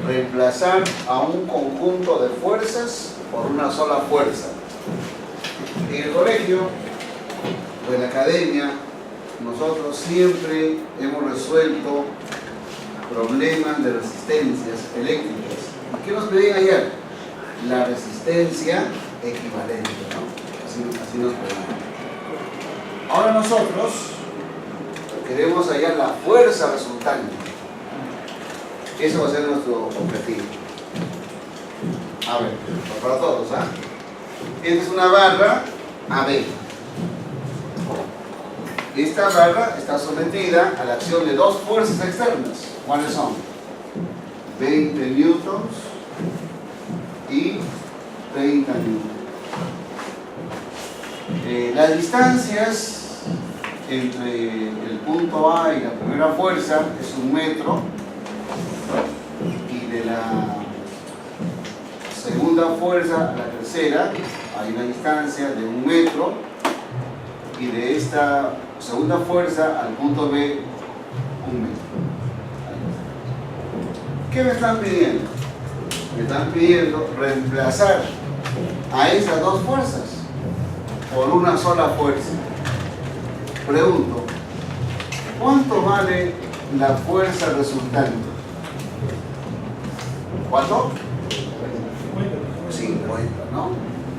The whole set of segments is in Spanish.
reemplazar a un conjunto de fuerzas por una sola fuerza. En el colegio o en la academia, nosotros siempre hemos resuelto problemas de resistencias eléctricas. ¿Qué nos pedían ayer? La resistencia equivalente, ¿no? Así nos pedían. Ahora nosotros queremos hallar la fuerza resultante. Eso va a ser nuestro objetivo. A ver, para todos, ¿ah? Esta es una barra AB. Esta barra está sometida a la acción de dos fuerzas externas. ¿Cuáles son? 20 newtons y 30 newtons. Las distancias entre el punto A y la primera fuerza es 1 metro, y de la segunda fuerza a la tercera hay una distancia de 1 metro, y de esta segunda fuerza al punto B 1 metro. ¿Qué me están pidiendo? Me están pidiendo reemplazar a esas dos fuerzas por una sola fuerza. Pregunto, ¿cuánto vale la fuerza resultante? ¿Cuánto? 50, ¿no?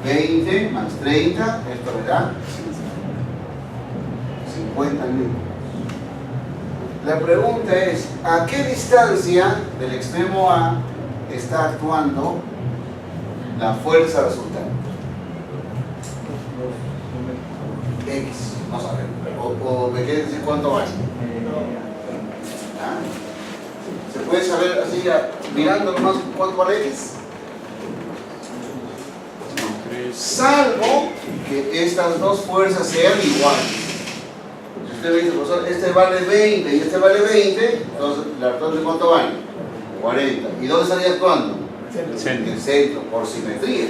20 más 30, esto verá 50 newtons. La pregunta es, ¿a qué distancia del extremo A está actuando la fuerza resultante? X, no sabemos. O me quiere decir cuánto vale. ¿Ah? ¿Se puede saber así, mirando nomás cuánto vale X? Salvo que estas dos fuerzas sean iguales. Si usted me dice, profesor, este vale 20 y este vale 20, entonces la de cuánto vale? 40. ¿Y dónde estaría actuando? En el centro, por simetría.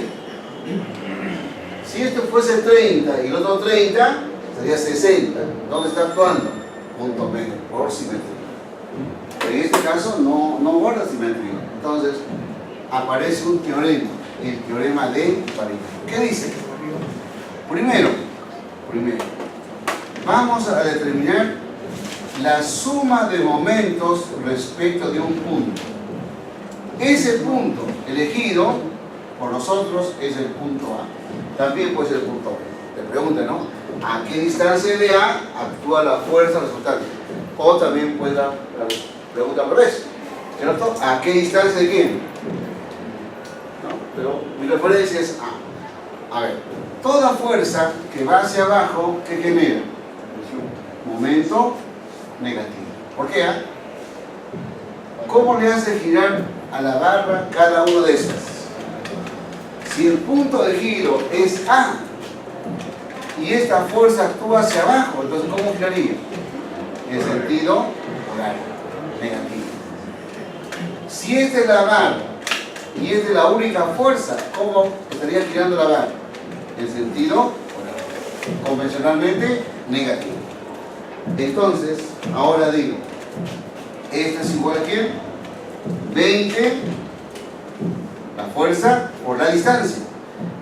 Si esto fuese 30 y el otro 30, sería 60. ¿Dónde está actuando? Punto medio, por simetría. Pero en este caso no guarda simetría. Entonces aparece un teorema, el teorema de Pareto. ¿Qué dice? Primero, vamos a determinar la suma de momentos respecto de un punto. Ese punto elegido por nosotros es el punto A. También puede ser el punto B. Te preguntan, ¿no? ¿A qué distancia de A actúa la fuerza resultante? O también puede dar la pregunta al revés, ¿cierto? ¿A qué distancia de quién? ¿No? Pero mi referencia es A. A ver, toda fuerza que va hacia abajo, ¿qué genera? Momento negativo. ¿Por qué A? ¿Cómo le hace girar a la barra cada una de estas? Si el punto de giro es A y esta fuerza actúa hacia abajo, entonces ¿cómo giraría? En sentido horario, negativo. Si esta es la barra y esta es la única fuerza, ¿cómo estaría girando la barra? En sentido horario, convencionalmente negativo. Entonces, ahora digo, esta es igual a ¿quién? 20, la fuerza por la distancia.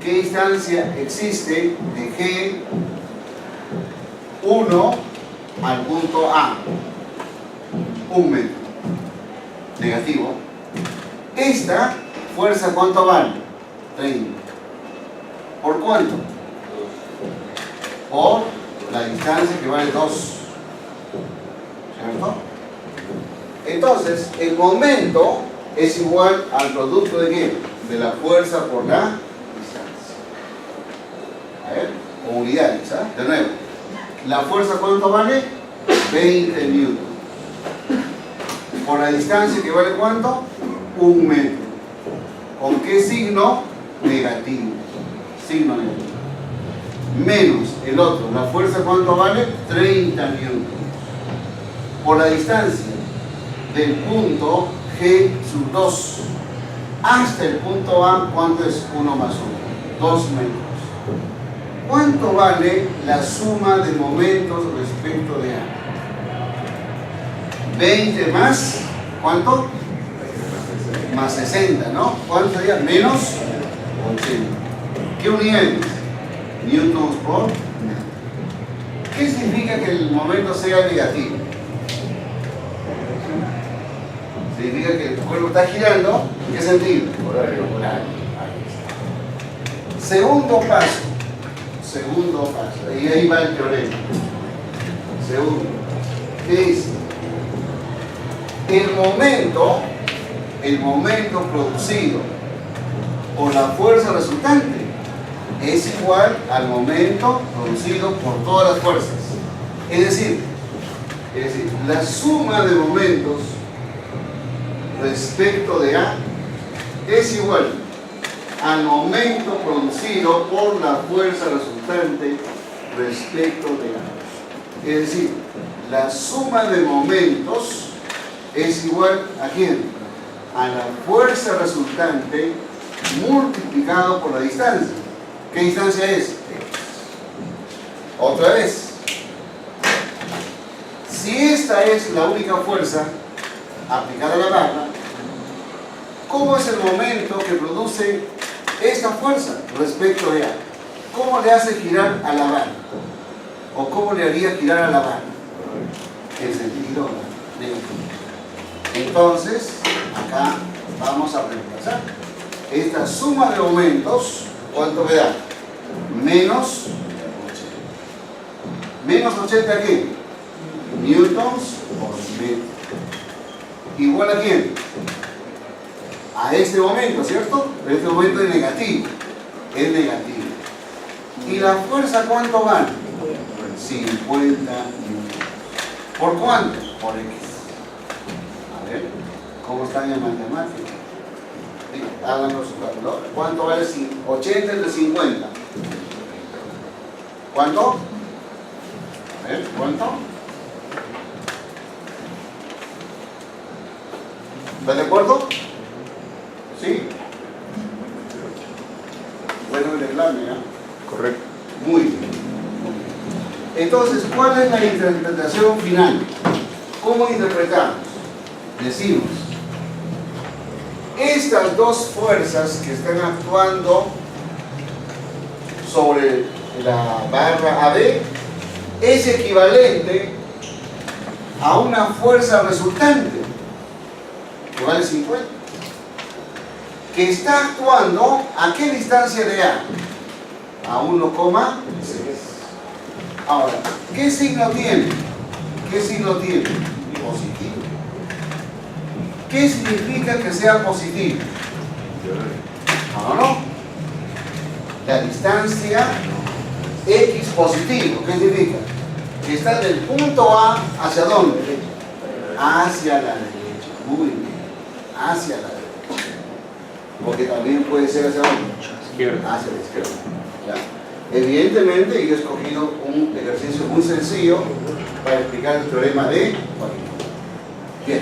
¿Qué distancia existe de G1 al punto A? 1 metro. Negativo. Esta fuerza, ¿cuánto vale? 30. ¿Por cuánto? Por la distancia que vale 2. ¿Cierto? Entonces, el momento es igual al producto de ¿qué? De la fuerza por la distancia. A ver, con unidades, ¿ah? De nuevo. ¿La fuerza cuánto vale? 20 newtons. Por la distancia que vale ¿cuánto? 1 metro. ¿Con qué signo? Negativo. Signo negativo. Menos el otro. ¿La fuerza cuánto vale? 30 newtons. Por la distancia del punto G sub 2 hasta el punto A, ¿cuánto es 1 más 1? 2 metros. ¿Cuánto vale la suma de momentos respecto de A? 20 más, ¿cuánto? más 60, ¿no? ¿Cuánto sería? Menos 80. ¿Qué unidades? Newtons por metro. ¿Qué significa que el momento sea negativo? Significa que el cuerpo está girando. ¿En qué sentido? Segundo paso. Y ahí va el teorema. Segundo. ¿Qué dice? El momento producido por la fuerza resultante es igual al momento producido por todas las fuerzas. Es decir, la suma de momentos respecto de A es igual al momento producido por la fuerza resultante respecto de A. Es decir, la suma de momentos es igual ¿a quién? A la fuerza resultante multiplicado por la distancia. ¿Qué distancia es? Otra vez. Si esta es la única fuerza aplicada a la barra, ¿cómo es el momento que produce esta fuerza respecto de A? ¿Cómo le hace girar a la barra? ¿O cómo le haría girar a la barra? En sentido negativo. Entonces, acá vamos a reemplazar esta suma de momentos. ¿Cuánto me da? Menos 80. ¿Menos 80 a qué? Newtons por metro. ¿Igual a quién? A este momento, ¿cierto? Pero este momento es negativo. Es negativo. ¿Y la fuerza cuánto gana? 50 newtons. ¿Por cuánto? Por X. A ver, ¿cómo están en matemáticas? Háganlo su calculadora. ¿Cuánto vale 80 entre 50? ¿Cuánto? A ver, ¿cuánto? ¿Estás de acuerdo? ¿Sí? Bueno, arreglarme, ¿ya? Correcto. Muy bien. Entonces, ¿cuál es la interpretación final? ¿Cómo interpretamos? Decimos, estas dos fuerzas que están actuando sobre la barra AB es equivalente a una fuerza resultante, que vale 50, que está actuando ¿a qué distancia de A? A 1,6. Ahora, ¿qué signo tiene? ¿Qué signo tiene? Positivo. ¿Qué significa que sea positivo? No. La distancia X positivo, ¿qué significa? Que está del punto A ¿hacia dónde? Hacia la derecha. Muy bien. Hacia la derecha. Porque también puede ser ¿hacia dónde? Hacia la izquierda. ¿Ya? Evidentemente, yo he escogido un ejercicio muy sencillo para explicar el teorema de Joaquín. Bien.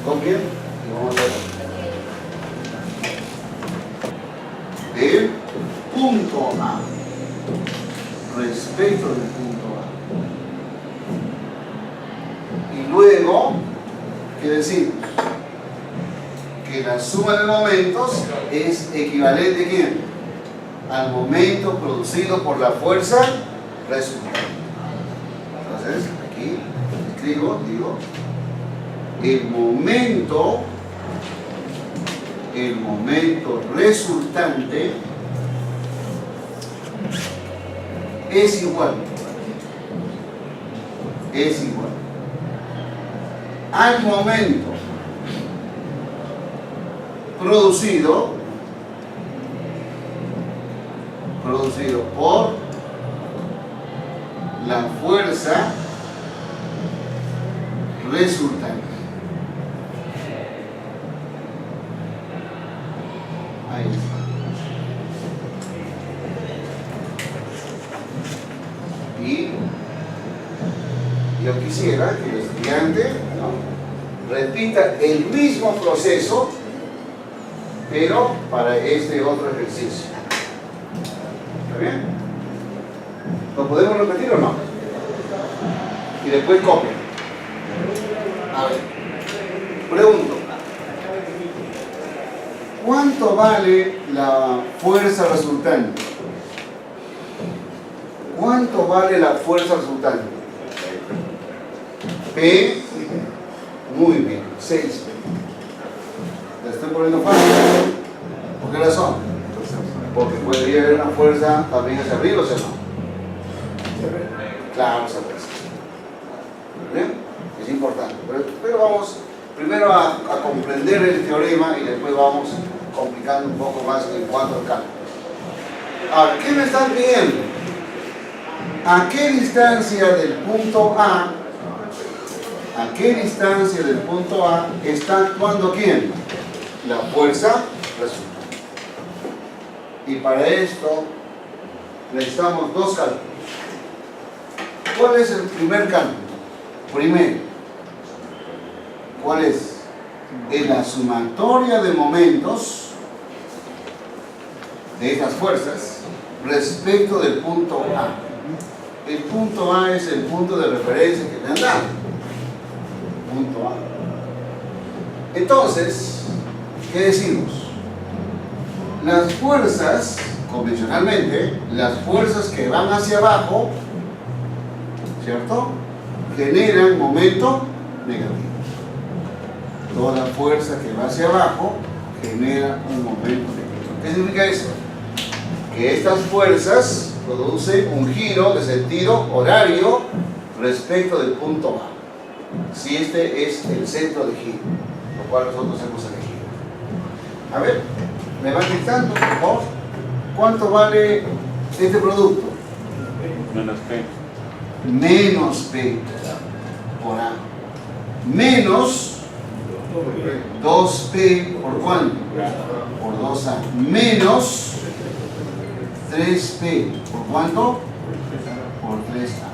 ¿Copien? Y vamos a ver. Del punto A respecto del punto A. Y luego, ¿qué decimos? Que la suma de momentos es equivalente ¿a quién? Al momento producido por la fuerza resultante. Entonces, aquí escribo, digo, el momento resultante es igual al momento producido por la fuerza resultante. Ahí está. Y yo quisiera que el estudiante repita el mismo proceso, pero para este otro ejercicio. ¿Está bien? ¿Lo podemos repetir o no? Y después copia. A ver, pregunto. ¿Cuánto vale la fuerza resultante? ¿Cuánto vale la fuerza resultante? P. Muy bien, 6P. ¿La estoy poniendo fácil? ¿Por qué razón? Porque podría haber una fuerza también hacia arriba, o sea, no. Claro, esa fuerza. ¿Bien? Es importante. Pero vamos primero a comprender el teorema y después vamos complicando un poco más en cuanto al cálculo. Ahora, ¿qué me están pidiendo? ¿A qué distancia del punto A? ¿A qué distancia del punto A está actuando quién? La fuerza resultante. Y para esto necesitamos dos cálculos. ¿Cuál es el primer cálculo? Primero, ¿cuál es? En la sumatoria de momentos de estas fuerzas respecto del punto A. El punto A es el punto de referencia que me han dado. Punto A. Entonces, ¿qué decimos? Las fuerzas, convencionalmente, las fuerzas que van hacia abajo, ¿cierto?, generan momento negativo. Toda fuerza que va hacia abajo genera un momento negativo. ¿Qué significa eso? Que estas fuerzas producen un giro de sentido horario respecto del punto A. Si este es el centro de giro, lo cual nosotros hemos elegido. A ver, me van dictando, por favor. ¿Cuánto vale este producto? Menos P. Menos P por A. Menos 2P por cuánto? Por 2A. Menos 3P. ¿Por cuánto? Por 3A.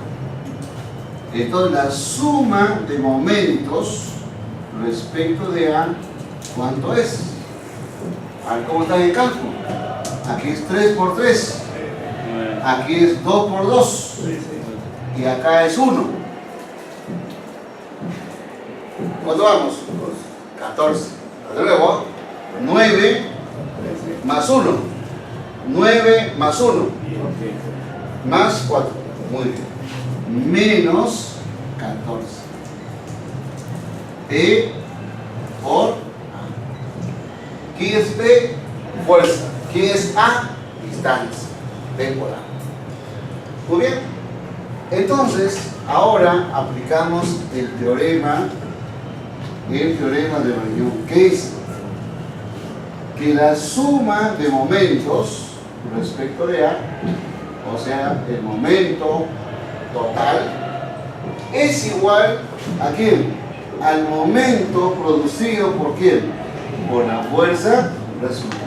Entonces la suma de momentos respecto de A, ¿cuánto es? A ver cómo está en el cálculo. Aquí es 3 por 3. Aquí es 2 por 2. Y acá es 1. ¿Cuánto vamos? 14. De nuevo, 9 más 1. 9 más 1. Más 4. Muy bien. Menos 14. P por A. ¿Quién es P? Fuerza. ¿Quién es A? Distancia. P por A. Muy bien. Entonces, ahora aplicamos el teorema de Broglie, que es que la suma de momentos respecto de A, o sea, el momento total, es igual a quién? Al momento producido por quién? Por la fuerza resultante.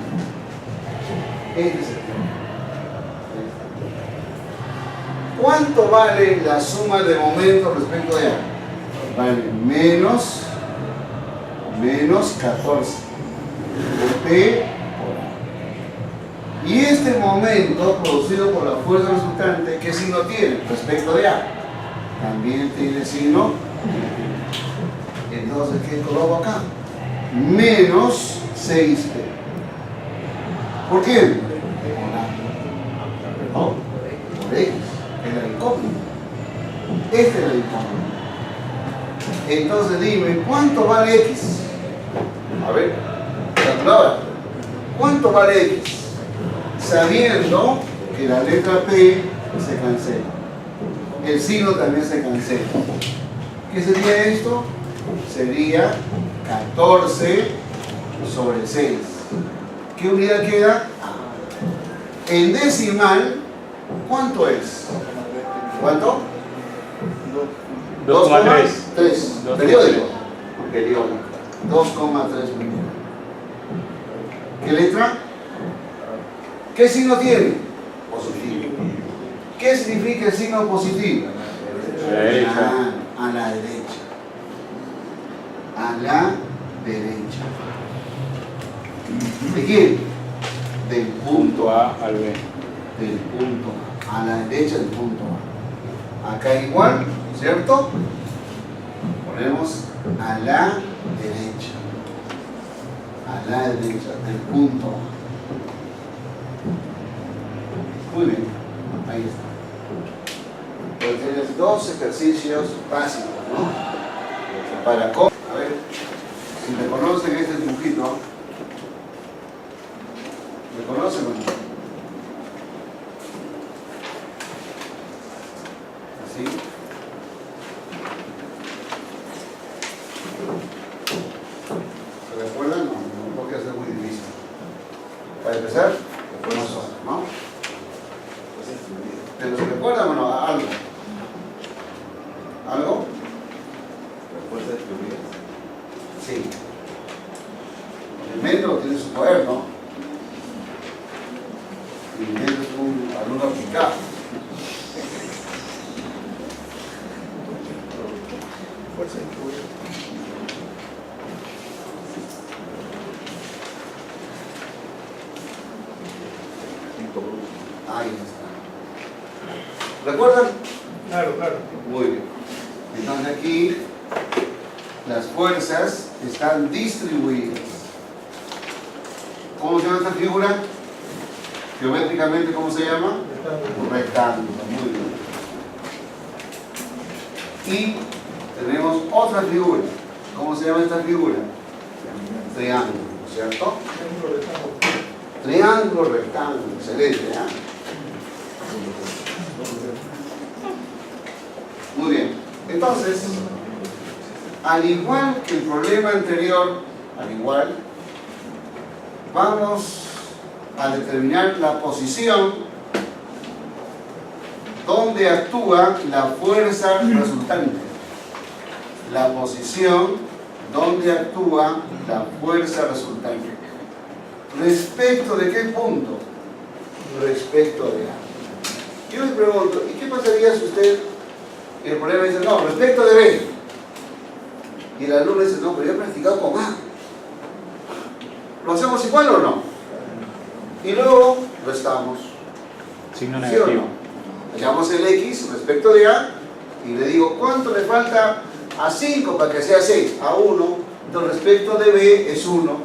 Este es el teorema. ¿Cuánto vale la suma de momentos respecto de A? Vale menos 14 de P por A. Y este momento producido por la fuerza resultante, ¿qué signo tiene respecto de A? También tiene signo. Entonces, ¿qué coloco acá? Menos 6P. ¿Por qué? Por A. No, por X. Es la incógnita. Esta es la incógnita. Entonces dime, ¿cuánto vale X? A ver, calculadora. ¿Cuánto vale X? Sabiendo que la letra P se cancela. El signo también se cancela. ¿Qué sería esto? Sería 14 sobre 6. ¿Qué unidad queda? En decimal, ¿cuánto es? ¿Cuánto? 2,3. Periódico. 2,3 milímetros. ¿Qué letra? ¿Qué signo tiene? Positivo. ¿Qué significa el signo positivo? Derecha. A la derecha. A la derecha. ¿De quién? Del punto A. al B. Del punto A. A la derecha del punto A. Acá igual, ¿cierto? Ponemos a la derecha. A a la derecha del punto A. Muy bien, ahí está. Pues tienes dos ejercicios básicos, ¿no? Para a ver, si reconocen este dibujito, ¿reconocen o no? Así. ¿Se recuerdan? No, porque es muy difícil. Para empezar, más suave, ¿no? ¿Te los recuerdan o no? Algo. ¿Algo? Fuerzas fluidas. Sí. El metro tiene su cuaderno. Y el metro es un alumno aplicado. Fuerza fluida. Ahí está. ¿Recuerdan? Claro, claro. Muy bien. Entonces aquí las fuerzas están distribuidas. ¿Cómo se llama esta figura? Geométricamente, ¿cómo se llama? Un rectángulo. Muy bien. Y tenemos otra figura. ¿Cómo se llama esta figura? Triángulo, ¿cierto? Triángulo, rectángulo. Excelente, ¿eh? Muy bien. Entonces, al igual que el problema anterior, vamos a determinar la posición donde actúa la fuerza resultante. La posición donde actúa la fuerza resultante. ¿Respecto de qué punto? Respecto de A. Yo les pregunto, ¿y qué pasaría si usted, el problema dice, no, respecto de B? Y el alumno dice, no, pero yo he practicado con A. ¿Lo hacemos igual o no? Y luego restamos. Signo ¿Sí o negativo. no? Hallamos el X respecto de A y le digo, ¿cuánto le falta a 5 para que sea 6? A 1. Entonces respecto de B es 1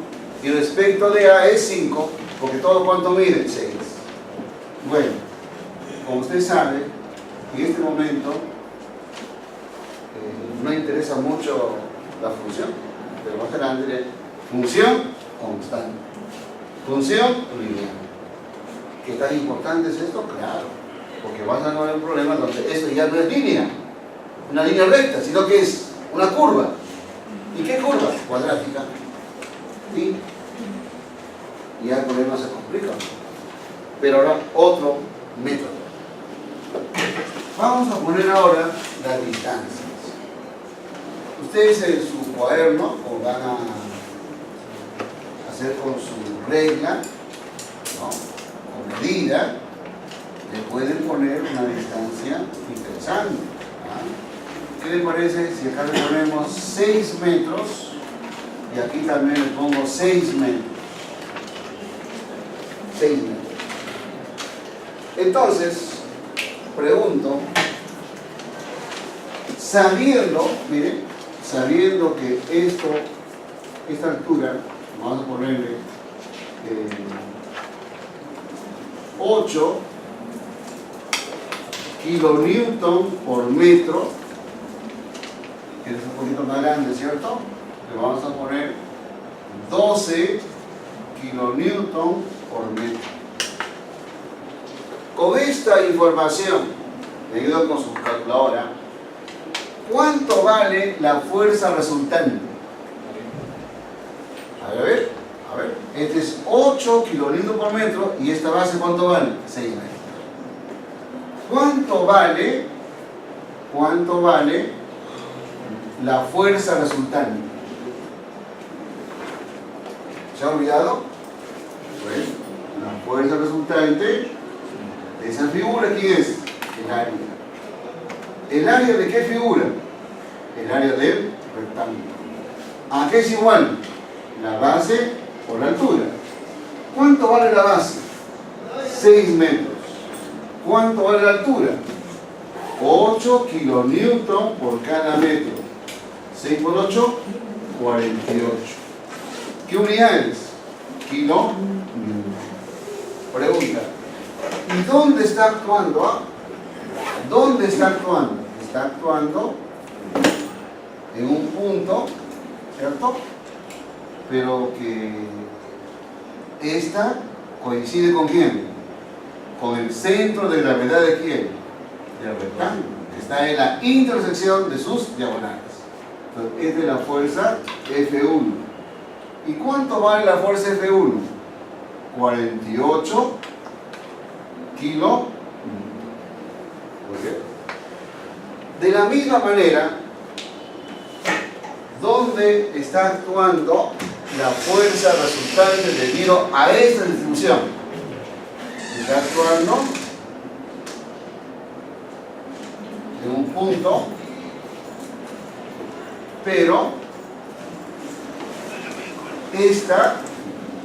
y respecto de A es 5, porque todo cuánto mide, 6. Bueno, como usted sabe, en este momento no interesa mucho la función, pero más adelante, función constante, función lineal. ¿Qué tan importante es esto? Claro, porque vas a tener un problema donde esto ya no es línea, una línea recta, sino que es una curva. ¿Y qué curva? Cuadrática. Y ya el problema se complica. Pero ahora otro método. Vamos a poner ahora las distancias. Ustedes en su cuaderno o van a hacer con su regla, ¿no? Con medida, le pueden poner una distancia interesante. ¿Ah? ¿Qué le parece si acá le ponemos 6 metros y aquí también le pongo 6 metros? 6 metros. Entonces, pregunto, sabiendo, miren, sabiendo que esta altura, vamos a ponerle 8 kilonewton por metro, que es un poquito más grande, ¿cierto? Le vamos a poner 12 kilonewton por metro. Con esta información, le ayudo con su calculadora, ¿cuánto vale la fuerza resultante? A ver, este es 8 kilonewton por metro y esta base ¿cuánto vale? 6 metros. ¿Cuánto vale la fuerza resultante? ¿Se ha olvidado? Bueno, la fuerza resultante de esa figura, ¿quién es? El área. ¿El área de qué figura? El área del rectángulo. ¿A qué es igual? La base por la altura. ¿Cuánto vale la base? 6 metros. ¿Cuánto vale la altura? 8 kilonewton por cada metro. 6 por 8, 48. ¿Qué unidades? kilonewton. Pregunta, ¿y dónde está actuando? ¿Dónde está actuando? Está actuando en un punto, ¿cierto? Pero que esta coincide con quién? Con el centro de gravedad de quién? Del rectángulo, que está en la intersección de sus diagonales. Entonces, esta es la fuerza F1. ¿Y cuánto vale la fuerza F1? 48 kilo. De la misma manera, ¿dónde está actuando la fuerza resultante debido a esta distribución? Está actuando en un punto, pero esta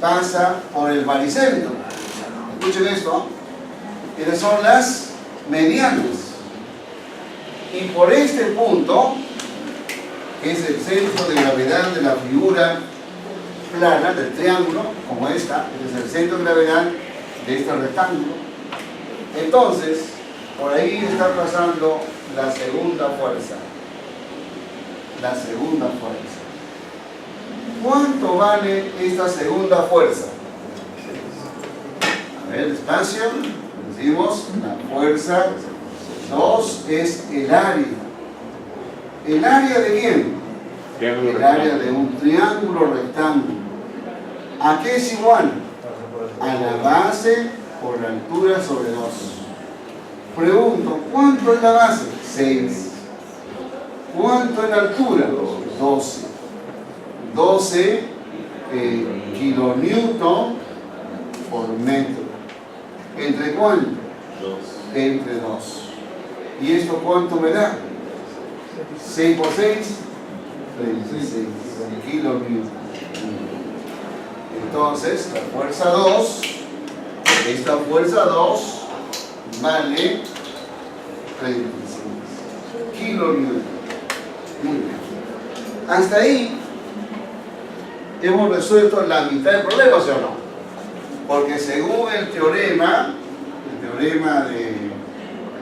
pasa por el baricentro. Escuchen esto, que son las medianas. Y por este punto, que es el centro de gravedad de la figura plana del triángulo, como esta, es el centro de gravedad de este rectángulo. Entonces, por ahí está pasando la segunda fuerza. La segunda fuerza. ¿Cuánto vale esta segunda fuerza? A ver, despacio. Decimos, la fuerza 2 es el área. ¿El área de quién? El área de un triángulo rectángulo. ¿A qué es igual? A la base por la altura sobre 2. Pregunto, ¿cuánto es la base? 6. ¿Cuánto es la altura? 12. 12 kilonewton por metro. ¿Entre cuánto? 2. Entre 2. ¿Y esto cuánto me da? 6 por 6, 36 kilonewton. Entonces, la fuerza 2, esta fuerza 2 vale 36 kilonewton. Muy bien. Hasta ahí hemos resuelto la mitad del problema, ¿sí o no? Porque según el teorema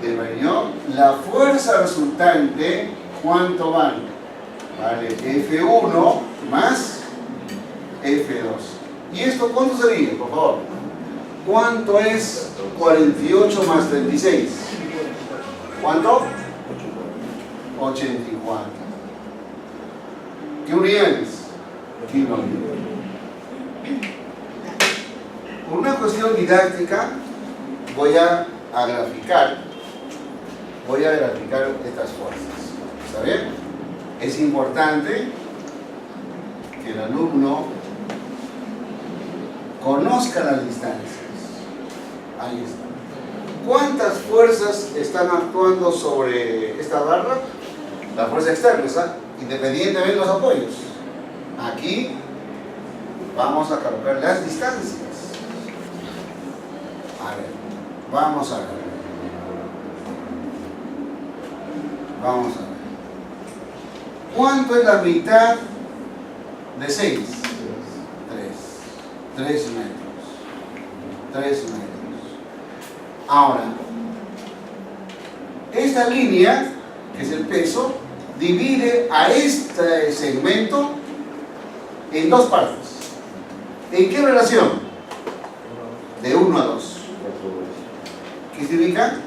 de Bayeux, la fuerza resultante, ¿cuánto vale? Vale F1 más F2. ¿Y esto cuánto sería, por favor? ¿Cuánto es 48 más 36? ¿Cuánto? 84. ¿Qué unidades? Kilonewton. Por una cuestión didáctica voy a graficar estas fuerzas. ¿Está bien? Es importante que el alumno conozca las distancias. Ahí está. ¿Cuántas fuerzas están actuando sobre esta barra? La fuerza externa, ¿está? Independientemente de los apoyos. Aquí vamos a calcular las distancias. A ver, vamos a ver. ¿Cuánto es la mitad de 6? 3 metros. 3 metros. Ahora, esta línea, que es el peso, divide a este segmento en dos partes. ¿En qué relación? De 1 a 2. ¿Qué significa?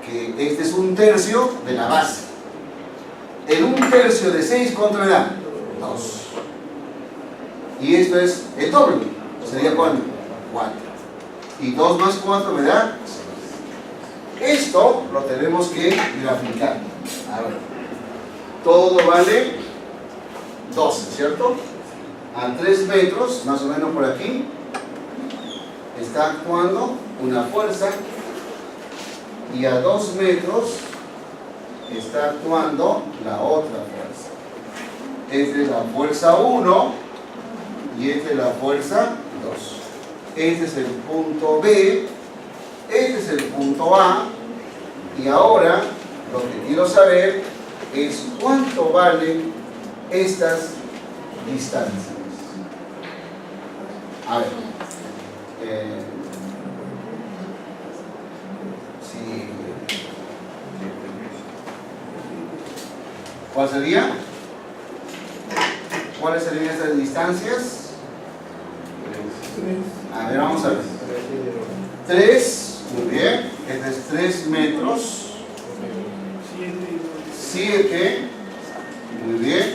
Que este es 1/3 de la base. El 1/3 de 6, ¿cuánto me da? 2. Y esto es el doble. ¿Sería cuánto? 4. Y 2 más 4 me da 6. Esto lo tenemos que graficar. A ver. Todo vale 12, ¿cierto? A 3 metros, más o menos por aquí, está actuando una fuerza. Y a 2 metros está actuando la otra fuerza. Esta es la fuerza 1 y esta es la fuerza 2. Este es el punto B, este es el punto A, y ahora lo que quiero saber es cuánto valen estas distancias. A ver. sí. ¿Cuál sería? ¿Cuáles serían estas distancias? A ver, vamos a ver. 3, muy bien. Este es 3 metros. 7, muy bien.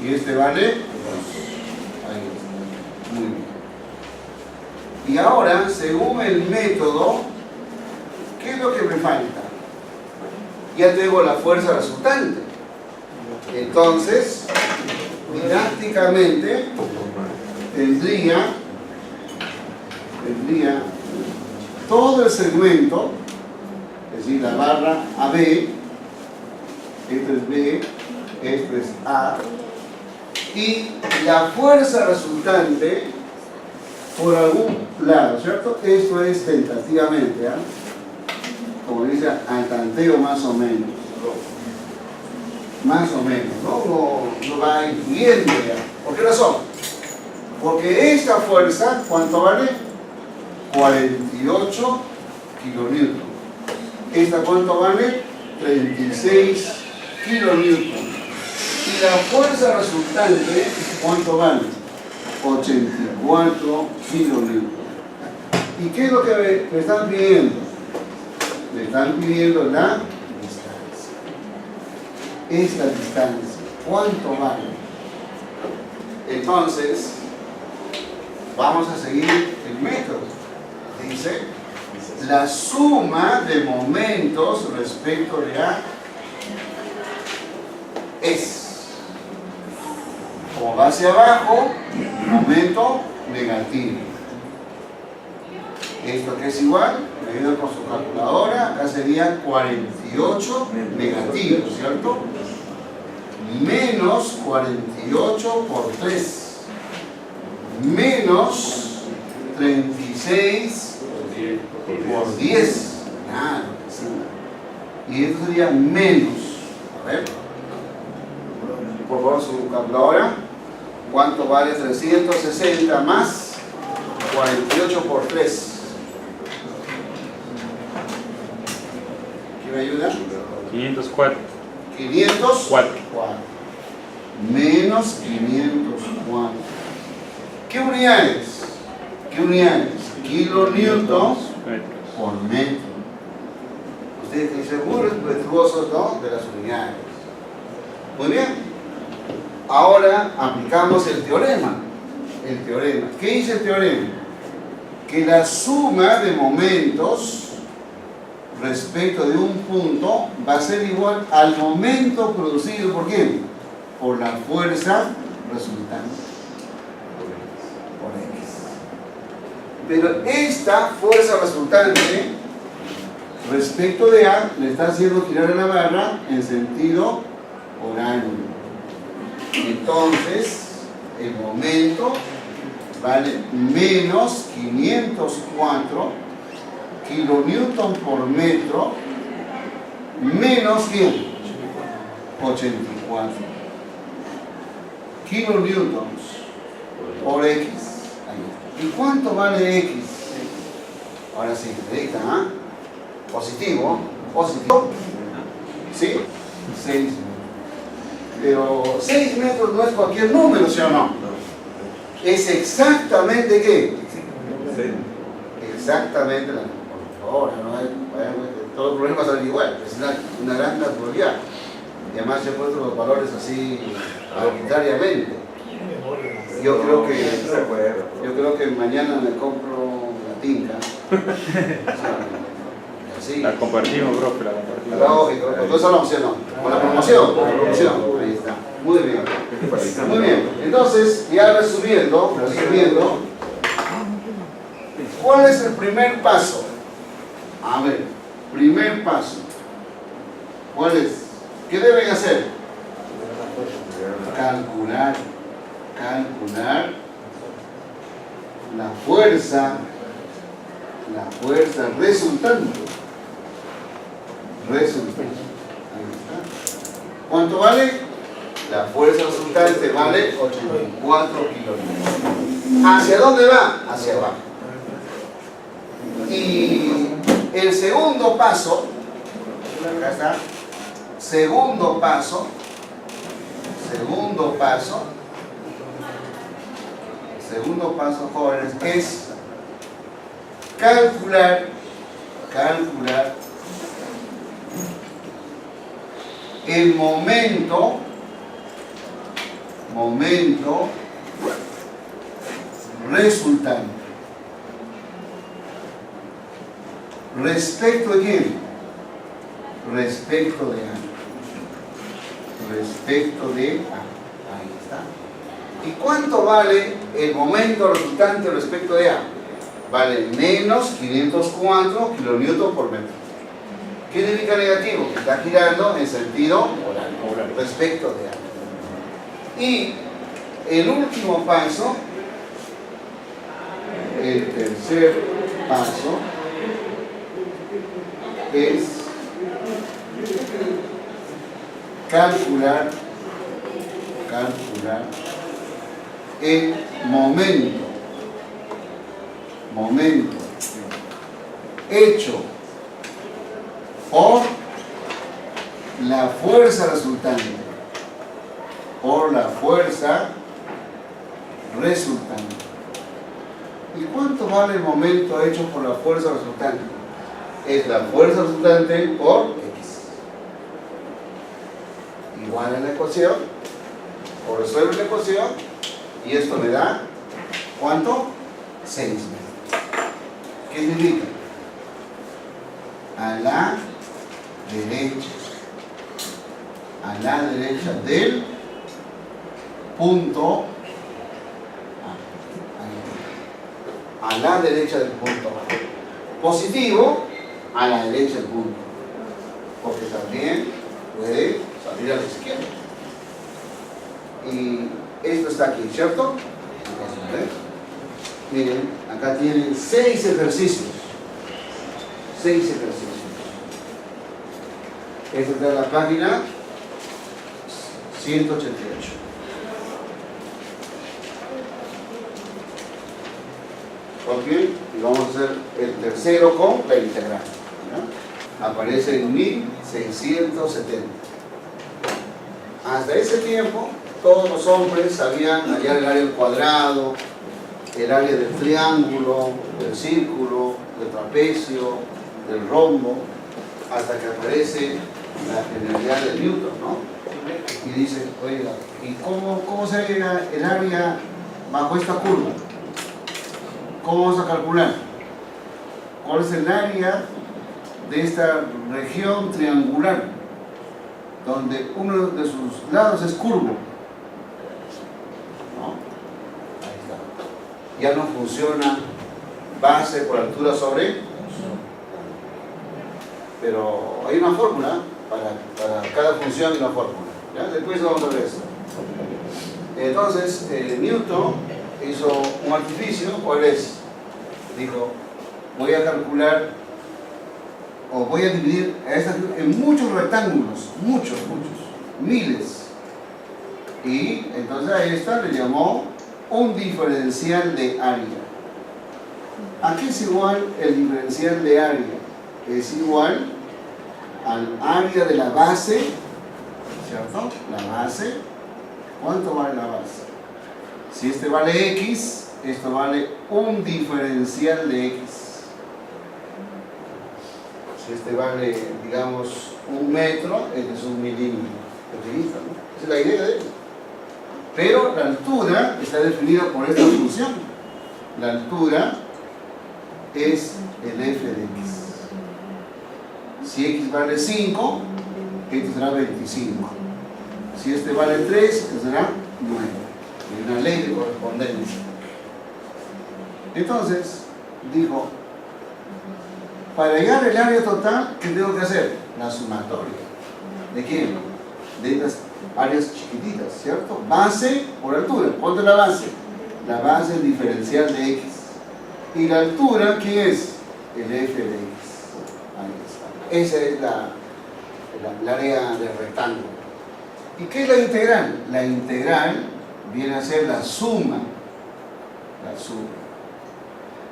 Y este vale 2. Ahí está. Muy bien. Y ahora, según el método, ¿qué es lo que me falta? Ya tengo la fuerza resultante. Entonces, didácticamente, tendría todo el segmento, es decir, la barra AB, esto es B, esto es A, y la fuerza resultante por algún lado, ¿cierto? Esto es tentativamente, ¿eh? Como dice, al tanteo más o menos. Más o menos, no va influyendo ya. ¿Por qué razón? Porque esta fuerza, ¿cuánto vale? 48 kilonewton. ¿Esta cuánto vale? 36 kilonewton. Y la fuerza resultante, ¿cuánto vale? 84 kilonewton. ¿Y qué es lo que me están pidiendo? Me están pidiendo la distancia. Esta distancia, ¿cuánto vale? Entonces, vamos a seguir el método. Dice, la suma de momentos respecto de A es, como va hacia abajo, momento negativo. Esto que es igual, medido con su calculadora, acá sería 48 negativo, ¿cierto? Menos 48 por 3, menos 36 por 10, claro, sí. Y esto sería menos, a ver, por favor su calculadora, ¿cuánto vale 360 más 48 por 3? ¿Quién me ayuda? 504. 504. Menos 504. ¿Qué unidades? ¿Qué unidades? Kilonewton por metro. Ustedes dicen muy respetuosos, ¿no?, de las unidades. Muy bien. Ahora aplicamos el teorema. El teorema. ¿Qué dice el teorema? Que la suma de momentos respecto de un punto va a ser igual al momento producido por quién? Por la fuerza resultante. Por X. Pero esta fuerza resultante respecto de A le está haciendo girar la barra en sentido horario. Entonces, el momento vale menos 504 kilonewton por metro, menos ¿quién? 84 kilonewtons por X. Ahí. ¿Y cuánto vale X? Ahora sí, directa, ¿ah? Positivo, positivo. ¿Sí? 6 metros. Pero 6 metros no es cualquier número, ¿sí o no? Es exactamente ¿qué? Exactamente la ahora, no hay, todo el problema sale igual, es una gran naturalidad. Y además se han puesto los valores así arbitrariamente. Yo creo que mañana me compro la tinta. Así. La compartimos, profe, la compartimos. Lógico, con toda esa opción, ¿no? Con la promoción, ahí está. Muy bien. Muy bien. Entonces, ya resumiendo, ¿cuál es el primer paso? A ver, primer paso. ¿Cuál es? ¿Qué deben hacer? Calcular la fuerza resultante. Ahí está. ¿Cuánto vale? La fuerza resultante vale 84 kilómetros. ¿Hacia dónde va? Hacia abajo. Y el segundo paso, acá está, segundo paso, jóvenes, es calcular el momento resultante. ¿Respecto de quién? Respecto de A. Respecto de A. Ahí está. ¿Y cuánto vale el momento resultante respecto de A? Vale menos 504 kilonewton por metro. ¿Qué significa negativo? Que está girando en sentido oral respecto de A. Y el último paso, el tercer paso, es calcular el momento hecho por la fuerza resultante, ¿Y cuánto vale el momento hecho por la fuerza resultante? Es la fuerza resultante por X. Igual en la ecuación, o resuelve la ecuación, y esto me da, ¿cuánto? 6 metros. ¿Qué significa? A la derecha del punto A. A la derecha del punto A. Positivo, a la derecha del punto A. Porque también puede salir a la izquierda. Y esto está aquí, ¿cierto? Vamos a ver. Miren, acá tienen 6 ejercicios. 6 ejercicios. Esta está en la página 188. Ok, y vamos a hacer el tercero con la integral, ¿no? Aparece en 1670. Hasta ese tiempo, todos los hombres sabían hallar el área del cuadrado, el área del triángulo, del círculo, del trapecio, del rombo, hasta que aparece la generalidad de Newton, ¿no? Y dice, oiga, ¿y cómo se halla el área bajo esta curva? ¿Cómo vamos a calcular? ¿Cuál es el área de esta región triangular donde uno de sus lados es curvo? ¿No? Ahí está. Ya no funciona base por altura sobre, pero hay una fórmula para cada función y una fórmula. ¿Ya? Después vamos a ver eso. Entonces, Newton hizo un artificio. ¿Cuál es? Dijo, voy a calcular o voy a dividir en muchos rectángulos, muchos, miles, y entonces a esta le llamó un diferencial de área. ¿A qué es igual el diferencial de área? Es igual al área de la base, ¿cierto? La base. ¿Cuánto vale la base? Si este vale X, esto vale un diferencial de X. Si este vale, digamos, 1 metro, este es 1 milímetro. ¿No? Esa es la idea de él. Pero la altura está definida por esta función. La altura es el f de x. Si x vale 5, este será 25. Si este vale 3, este será 9. Hay una ley de correspondencia. Entonces, dijo, para hallar el área total, ¿qué tengo que hacer? La sumatoria. ¿De quién? De estas áreas chiquititas, ¿cierto? Base por altura. ¿Cuánto es la base? La base es diferencial de x. ¿Y la altura qué es? El f de x. Ahí está. Esa es la área del rectángulo. ¿Y qué es la integral? La integral viene a ser la suma. La suma.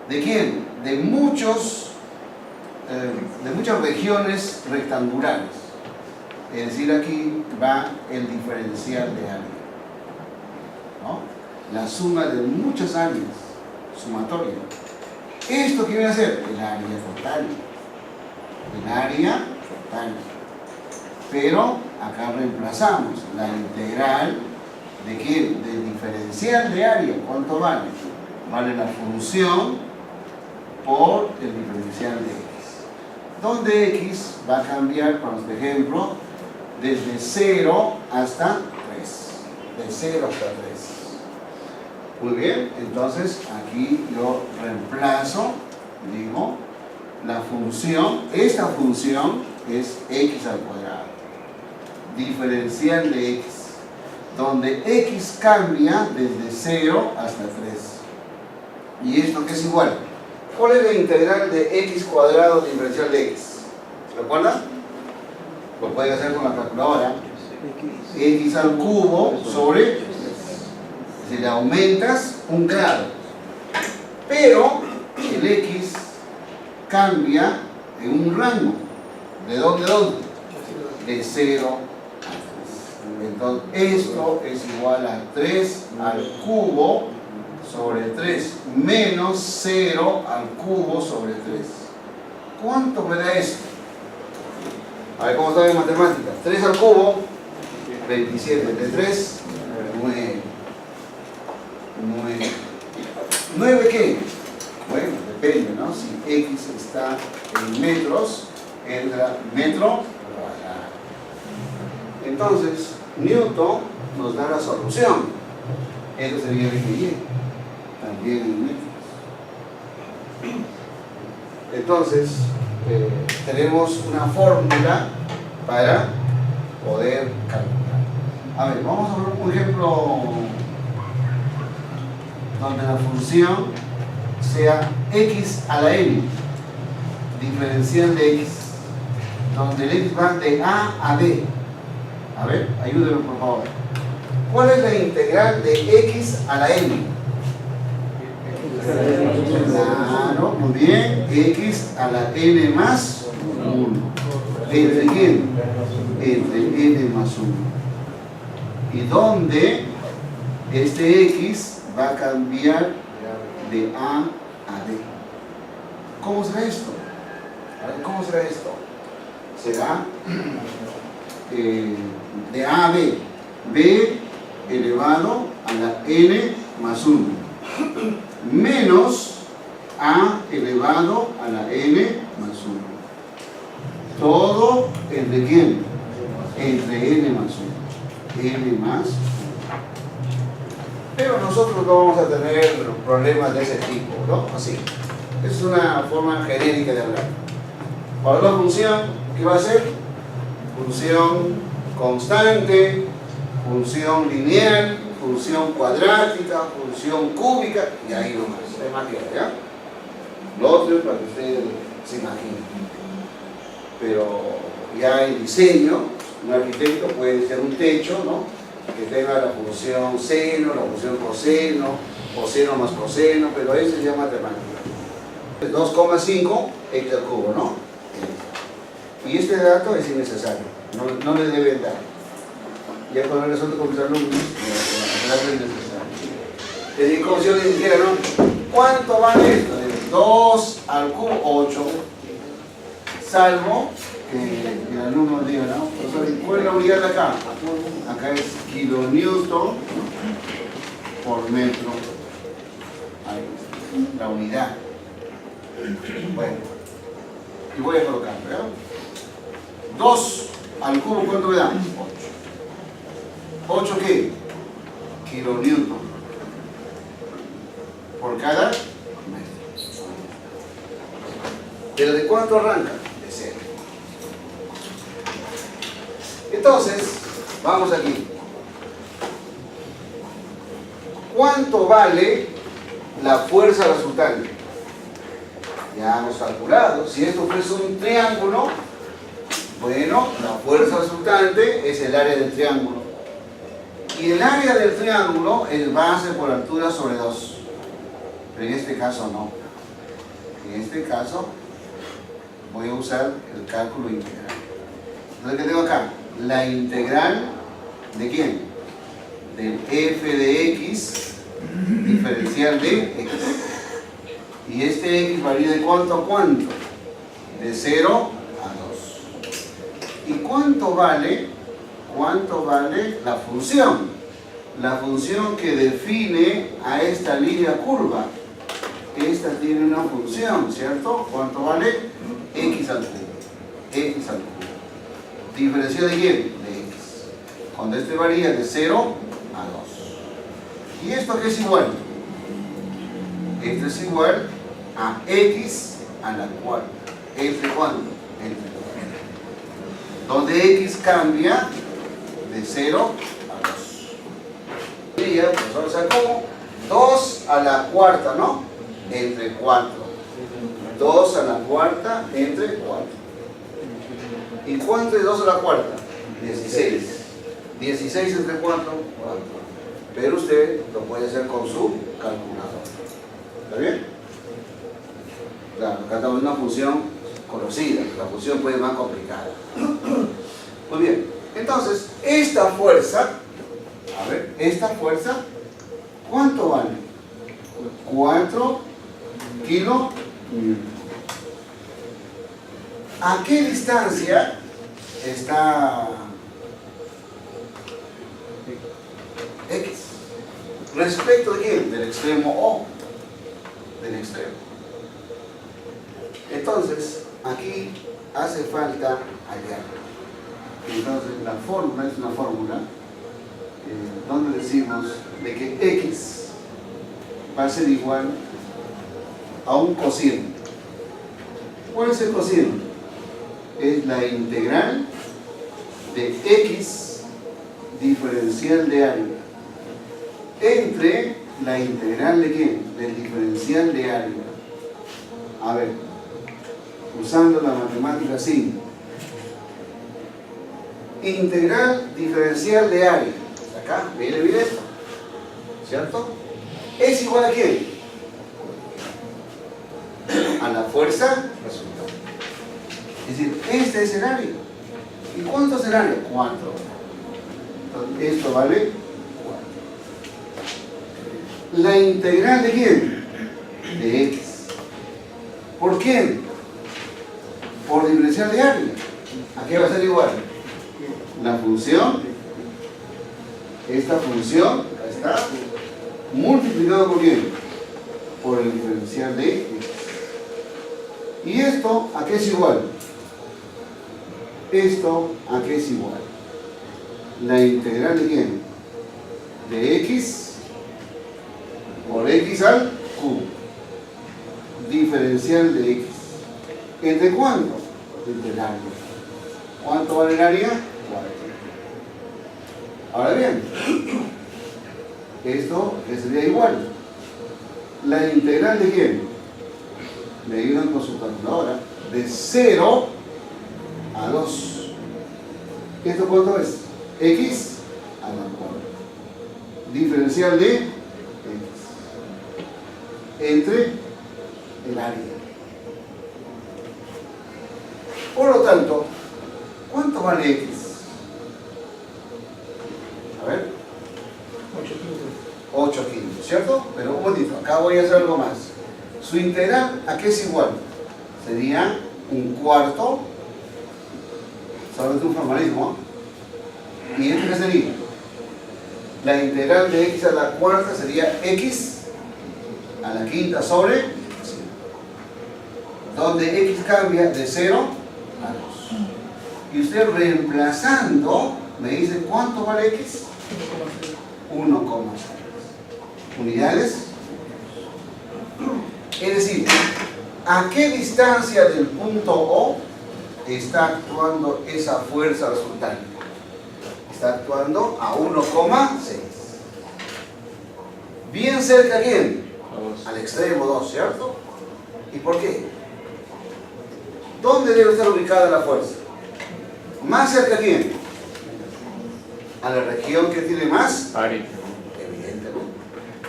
¿De quién? De muchos de muchas regiones rectangulares. Es decir, aquí va el diferencial de área, ¿no? La suma de muchas áreas, sumatoria. ¿Esto qué viene a ser? El área total. El área total. Pero acá reemplazamos la integral de ¿quién? Del diferencial de área. ¿Cuánto vale? Vale la función por el diferencial de x. Donde x va a cambiar, por ejemplo, desde 0 hasta 3. De 0 hasta 3. Muy bien, entonces aquí yo reemplazo, digo, la función, esta función es x al cuadrado, diferencial de x, donde x cambia desde 0 hasta 3. ¿Y esto qué es igual? ¿Cuál es la integral de x cuadrado diferencial de x? ¿Recuerdan? Lo pueden hacer con la calculadora. X al cubo sobre, si le aumentas un grado, pero el x cambia en un rango. ¿De dónde a dónde? De 0 a 3. Entonces esto es igual a 3 al cubo sobre 3 menos 0 al cubo sobre 3. ¿Cuánto me da esto? A ver cómo está en matemáticas. 3 al cubo, 27. De 3, 9. 9 ¿qué? Bueno, depende, ¿no? Si x está en metros, entra metro cuadrado. Entonces, Newton nos da la solución. Esto sería el y también en metros. Entonces, tenemos una fórmula para poder calcular. A ver, vamos a ver un ejemplo donde la función sea x a la n, diferencial de x, donde el x va de a a b. A ver, ayúdenme por favor. ¿Cuál es la integral de x a la n? Claro, muy bien, x a la n más 1. ¿Entre quién? Entre n más 1. Y donde este x va a cambiar de A a B. ¿Cómo será esto? A ver, ¿cómo será esto? Será de A a B. B elevado a la n más 1. Menos A elevado a la n más 1. Todo entre quién? Entre n más 1. N más 1. Pero nosotros no vamos a tener problemas de ese tipo, ¿no? Así. Es una forma genérica de hablar. Para la función, ¿qué va a ser? Función constante, función lineal, función cuadrática, función cúbica, y ahí nomás. Hay más que ¿ya? Lo otro es para que ustedes se imaginen. Pero ya el diseño, un arquitecto puede ser un techo, ¿no? Que tenga la función seno, la función coseno, coseno más coseno, pero eso ya es matemática. 2,5 x al cubo, ¿no? Y este dato es innecesario, no le deben dar. Ya cuando resuelto con mis alumnos, el dato es innecesario. Es decir, como si yo les dijera, ¿no? ¿Cuánto vale esto? 2 al cubo, 8. Salvo que el alumno diga, ¿no? ¿Cuál es la unidad de acá? Acá es kilonewton por metro. Ahí, la unidad. Bueno, y voy a colocar, ¿verdad? 2 al cubo, ¿cuánto me da? 8. ¿8 qué? Kilonewton por cada metro. ¿Pero de cuánto arranca? De 0. Entonces, vamos aquí. ¿Cuánto vale la fuerza resultante? Ya hemos calculado. Si esto fuese un triángulo, bueno, la fuerza resultante es el área del triángulo. Y el área del triángulo es base por altura sobre 2. Pero en este caso no. En este caso voy a usar el cálculo integral. Entonces, ¿qué tengo acá? La integral ¿de quién? Del f de x diferencial de x. Y este x varía de cuánto a cuánto? De 0 a 2. ¿Y cuánto vale? ¿Cuánto vale la función? La función que define a esta línea curva. Esta tiene una función, ¿cierto? ¿Cuánto vale? X al cubo. X al cubo. ¿Diferencial de quién? De x. Cuando este varía de 0 a 2. ¿Y esto qué es igual? Esto es igual a x a la cuarta. ¿Entre cuánto? Entre 4. Donde x cambia de 0 a 2. Y el profesor sacó 2 a la cuarta, ¿no? Entre 4. 2 a la cuarta entre 4. ¿Y cuánto es 2 a la cuarta? 16. 16 entre 4, 4. Pero usted lo puede hacer con su calculadora. ¿Está bien? Claro, acá estamos en una función conocida. La función puede ser más complicada. Muy bien. Entonces, esta fuerza, a ver, esta fuerza, ¿cuánto vale? 4 kilonewtons. ¿A qué distancia está X? ¿Respecto de quién? Del extremo O. Del extremo. Entonces, aquí hace falta hallar. Entonces, la fórmula es una fórmula donde decimos de que X va a ser igual a un cociente. ¿Cuál es el cociente? Es la integral de x diferencial de área entre la integral de quién? Del diferencial de área. A ver, usando la matemática simple. Integral diferencial de área. Acá, viene bien esto, ¿cierto? ¿Es igual a quién? A la fuerza resultante. Es decir, este es el área. ¿Y cuánto es el área? 4. Entonces, esto vale 4. ¿La integral de quién? De x. ¿Por quién? Por diferencial de área. ¿A qué va a ser igual? La función, esta función, acá está, multiplicado por quién? Por el diferencial de x. ¿Y esto a qué es igual? Esto a qué es igual. La integral de quién? De x por x al cubo. Diferencial de x. ¿Entre cuánto? Entre el área. ¿Cuánto vale el área? 4. Ahora bien, esto sería igual. La integral de quién? Me ayudan con su calculadora. De 0 a 2. ¿Esto cuánto es? X a la 4. Diferencial de x. Entre el área. Por lo tanto, ¿cuánto vale x? A ver. 8 quintos, ¿cierto? Pero un momentito, acá voy a hacer algo más. Su integral, ¿a qué es igual? Sería un cuarto, solamente un formalismo. ¿Y esto qué sería? La integral de x a la cuarta sería x a la quinta sobre 5. Donde x cambia de 0 a 2. Y usted reemplazando, me dice ¿cuánto vale x? 1,6 unidades. Es decir, ¿a qué distancia del punto O está actuando esa fuerza resultante? Está actuando a 1,6. Bien cerca ¿a quién? Al extremo 2, ¿cierto? ¿Y por qué? ¿Dónde debe estar ubicada la fuerza? ¿Más cerca a quién? A la región que tiene más área. Evidentemente.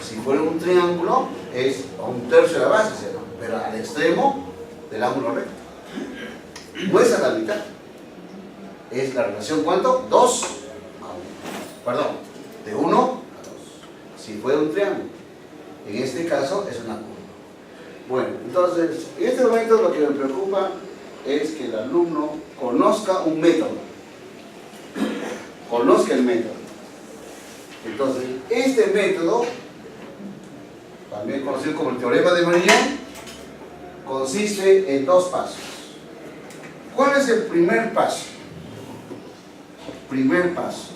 Si fuera un triángulo, es a 1/3 de la base, pero al extremo del ángulo recto. No es a la mitad. Es la relación, ¿cuánto? 2 a 1. Perdón, de 1 a 2. Si fuera un triángulo. En este caso es una curva. Bueno, entonces, en este momento lo que me preocupa es que el alumno conozca un método. Conozca el método. Entonces, este método, también conocido como el teorema de Meridian, consiste en 2 pasos. ¿Cuál es el primer paso? Primer paso.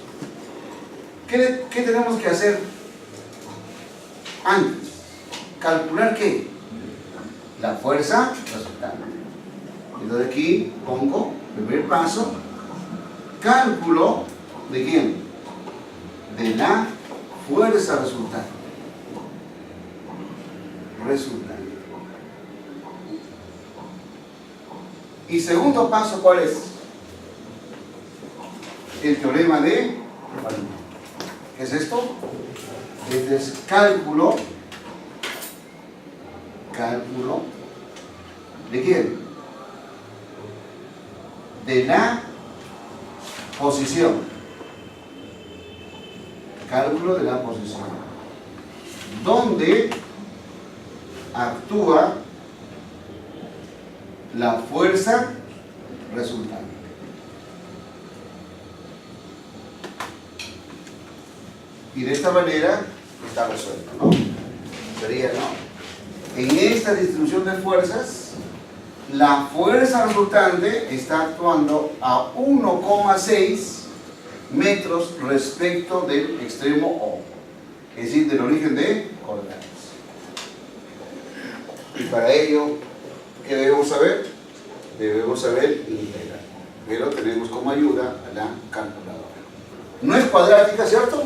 ¿Qué tenemos que hacer antes? ¿Calcular qué? La fuerza resultante. Entonces aquí pongo, primer paso, cálculo ¿de quién? De la fuerza resultante. Y segundo paso, ¿cuál es? El teorema de Meridian. ¿Qué es esto? Este es cálculo ¿de quién? De la posición. Cálculo de la posición. ¿Dónde actúa la fuerza resultante? Y de esta manera está resuelto, ¿no? Sería, ¿no? En esta distribución de fuerzas, la fuerza resultante está actuando a 1,6 metros respecto del extremo O, es decir, del origen de coordenadas. Y para ello, ¿qué debemos saber? Debemos saber integral, pero tenemos como ayuda a la calculadora. No es cuadrática, ¿cierto?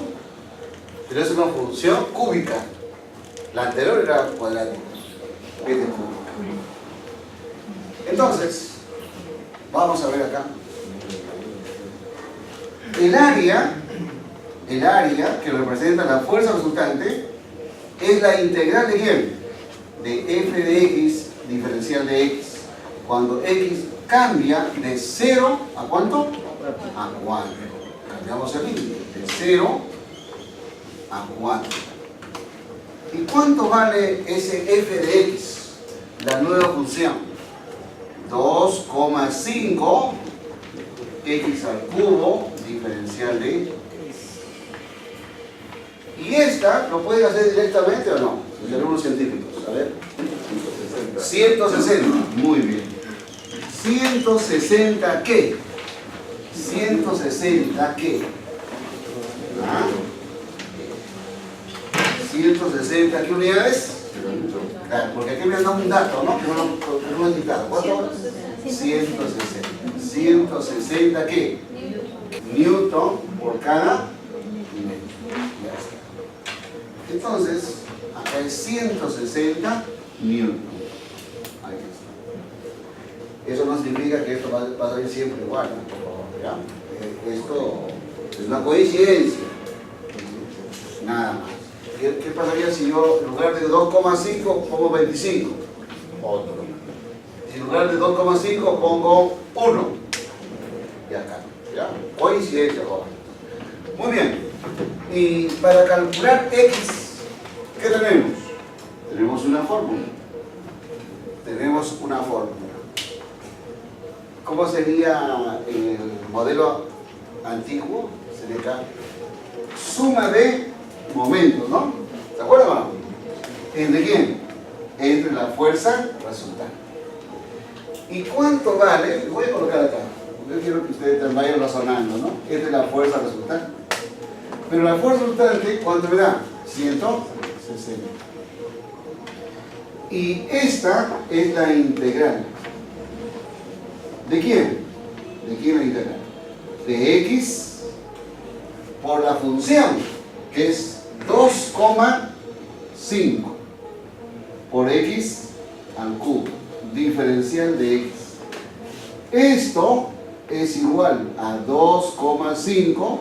Pero es una función cúbica. La anterior era cuadrática, es de cúbica. Entonces, vamos a ver acá. El área que representa la fuerza resultante es la integral de quién? De f de x diferencial de x. Cuando x cambia de 0 a ¿cuánto? A 4. Cambiamos el límite de 0 a 4. ¿Y cuánto vale ese f de x? La nueva función. 2,5 x al cubo diferencial de x. ¿Y esta lo pueden hacer directamente o no? Los alumnos científicos. A ver. 160. Muy bien. 160 ¿qué? 160 ¿qué? ¿Ah? 160 ¿qué unidades? Claro, porque aquí me han dado un dato, ¿no? Que no me han dictado. ¿Cuánto? 160. 160 ¿qué? Newton por cada metro. Ya está. Entonces, acá es 160 Newton. Ahí está. Eso no significa que esto va a salir siempre igual, ¿no? ¿Ya? Esto es una coincidencia. Nada más. ¿Qué pasaría si yo en lugar de 2,5 pongo 25? Otro. Si en lugar de 2,5 pongo 1. Y acá. ¿Ya? Coincidencia, joven. Muy bien. Y para calcular x, ¿qué tenemos? Tenemos una fórmula. ¿Cómo sería el modelo antiguo? Sería acá. Suma de momentos, ¿no? ¿Se acuerdan o no? ¿Entre quién? Entre la fuerza resultante. ¿Y cuánto vale? Voy a colocar acá. Yo quiero que ustedes vayan razonando, ¿no? Esta es la fuerza resultante. Pero la fuerza resultante, ¿cuánto me da? 160. Y esta es la integral. ¿De quién? ¿De quién la integral? De x por la función, que es 2,5 por x al cubo, diferencial de x. Esto es igual a 2,5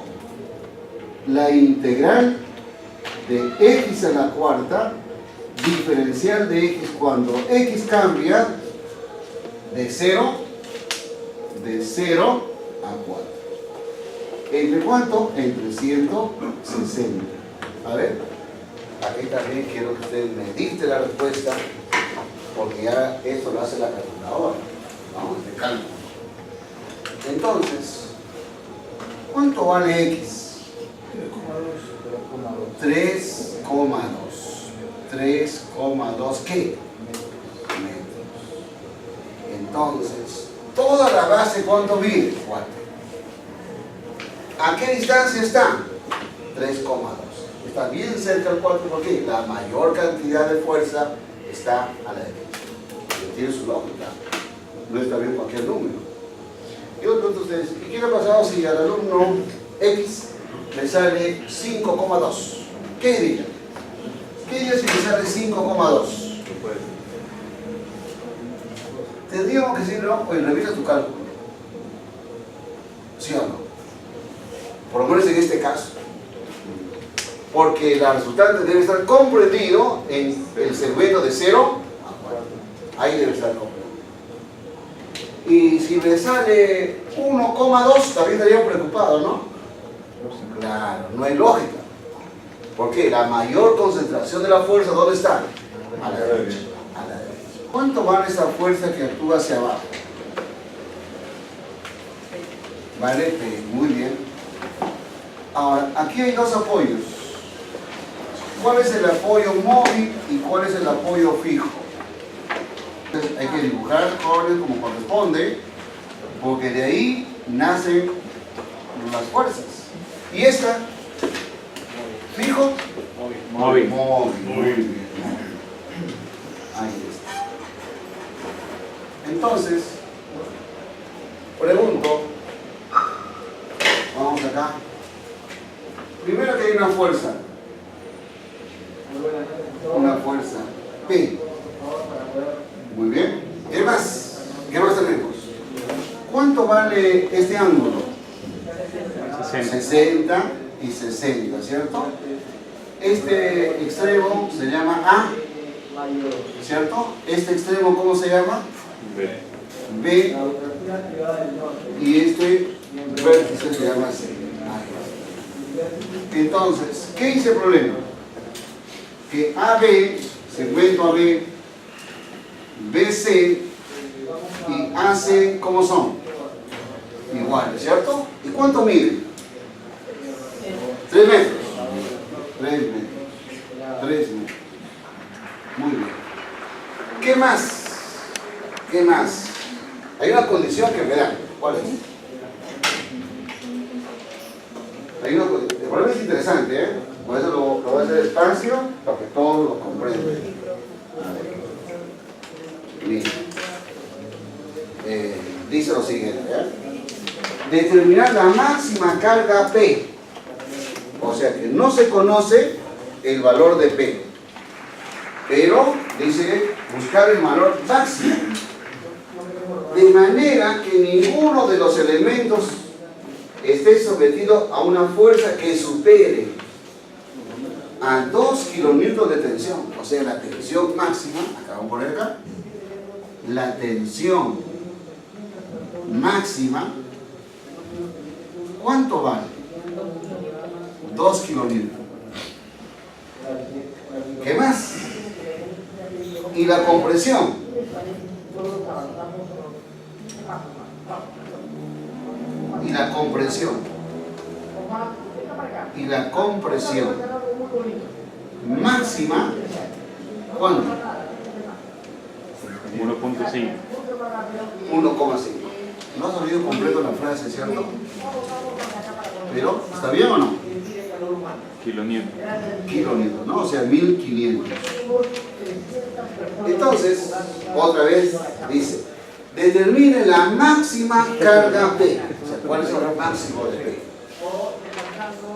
la integral de x a la cuarta, diferencial de x cuando x cambia de 0 de 0 a 4. ¿Entre cuánto? Entre 160. A ver, aquí también quiero que ustedes me dicten la respuesta, porque ya esto lo hace la calculadora, ¿no? De cálculo. Entonces, ¿cuánto vale X? 3,2. 3,2 ¿qué? Metros. Entonces, toda la base, ¿cuánto mide? 4. ¿A qué distancia está? 3,2. Está bien cerca del 4 porque la mayor cantidad de fuerza está a la derecha. Tiene su lógica. No está bien cualquier número. Yo les pregunto a ustedes, ¿y qué le ha pasado si al alumno X le sale 5,2? ¿Qué diría? ¿Qué diría si le sale 5,2? Tendríamos que decirle, no, oye, revisa tu cálculo. ¿Sí o no? Por lo menos en este caso. Porque la resultante debe estar comprendido en el segmento de 0 a 4. Ahí debe estar comprendido. Y si le sale 1,2, también estaría preocupado, ¿no? Claro, no hay lógica. ¿Por qué? La mayor concentración de la fuerza, ¿dónde está? A la derecha. A la derecha. ¿Cuánto vale esa fuerza que actúa hacia abajo? Vale, muy bien. Ahora, aquí hay dos apoyos. ¿Cuál es el apoyo móvil y cuál es el apoyo fijo? Entonces hay que dibujar jóvenes como corresponde, porque de ahí nacen las fuerzas. ¿Y esta? ¿Fijo? Móvil. Muy bien. Ahí está. Entonces, pregunto, vamos acá. Primero que hay una fuerza P. Muy bien. ¿Qué más? ¿Qué más tenemos? ¿Cuánto vale este ángulo? 60 y 60, ¿cierto? Este extremo se llama A, ¿cierto? Este extremo, ¿cómo se llama? B. Y este vértice se llama C. Entonces, ¿qué dice el problema? Que AB, segmento AB, BC y AC, ¿cómo son? Iguales, ¿cierto? ¿Y cuánto mide? 3 metros. 3 metros. 3 metros. Muy bien. ¿Qué más? ¿Qué más? Hay una condición que me dan. ¿Cuál es? Hay una condición. El problema es interesante, ¿eh? Por eso lo voy a hacer despacio para que todos lo comprendan. Mira. Dice lo siguiente, ¿eh? Determinar la máxima carga P. O sea que no se conoce el valor de P. Pero dice buscar el valor máximo. De manera que ninguno de los elementos esté sometido a una fuerza que supere a 2 kilonewtons de tensión. O sea, la tensión máxima, acá vamos a poner acá, la tensión máxima, ¿cuánto vale? 2 kilonewtons. ¿Qué más? Y la compresión. Y la compresión. Y la compresión máxima, ¿cuánto? 1.5. 1,5. No has oído completo la frase, ¿cierto? Pero, ¿está bien o no? Kilonewton. Kilonewton, ¿no? O sea, 1500. Entonces, otra vez dice, determine la máxima carga P. O sea, ¿cuál es el valor máximo de P?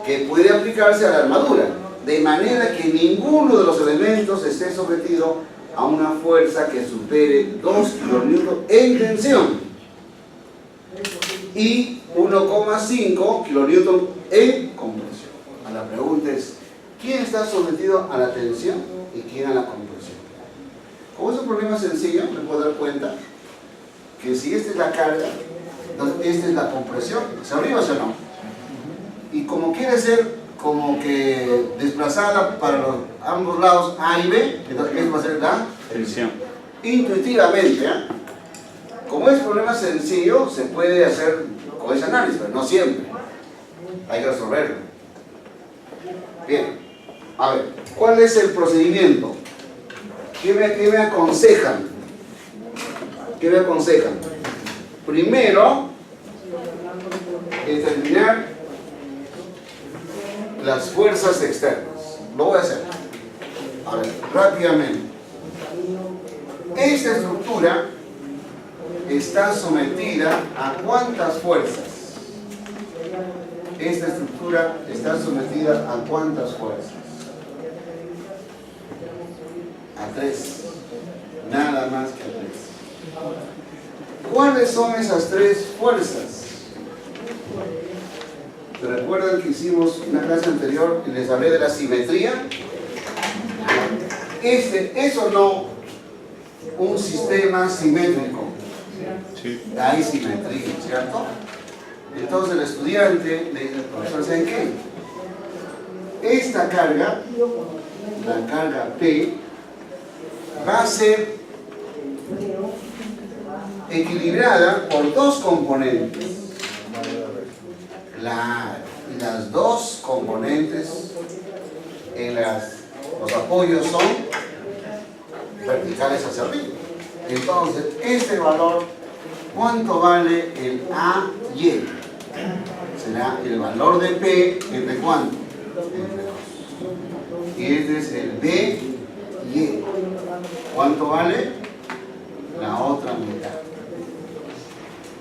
Que puede aplicarse a la armadura, de manera que ninguno de los elementos esté sometido a una fuerza que supere 2 kilonewtons en tensión y 1,5 kilonewtons en compresión. La pregunta es, ¿quién está sometido a la tensión y quién a la compresión? Como es un problema sencillo, me puedo dar cuenta que si esta es la carga, Entonces, esta es la compresión, ¿hacia arriba o hacia no? Y como quiere ser como que desplazada para los, ambos lados A y B, entonces ¿qué va a ser la? Tensión. Intuitivamente, ¿eh? Como es problema sencillo, se puede hacer con ese análisis, pero no siempre. Hay que resolverlo. Bien, a ver, ¿cuál es el procedimiento? ¿Qué me aconsejan? ¿Qué me aconsejan? Primero, determinar las fuerzas externas. Lo voy a hacer. A ver, rápidamente. Esta estructura está sometida a ¿cuántas fuerzas? Esta estructura está sometida a ¿cuántas fuerzas? A 3. Nada más que a 3. ¿Cuáles son esas 3 fuerzas? ¿Se recuerdan que hicimos una clase anterior y les hablé de la simetría? ¿Es o no un sistema simétrico? Sí. Hay simetría, ¿cierto? Entonces el estudiante le dice al profesor, ¿saben qué? Esta carga, la carga P, va a ser equilibrada por 2 componentes. Claro, y las 2 componentes en los apoyos son verticales hacia arriba. Entonces, este valor, ¿cuánto vale el AY? Será el valor de P entre ¿cuánto? Entre 2. Y este es el BY. ¿Cuánto vale? La otra mitad.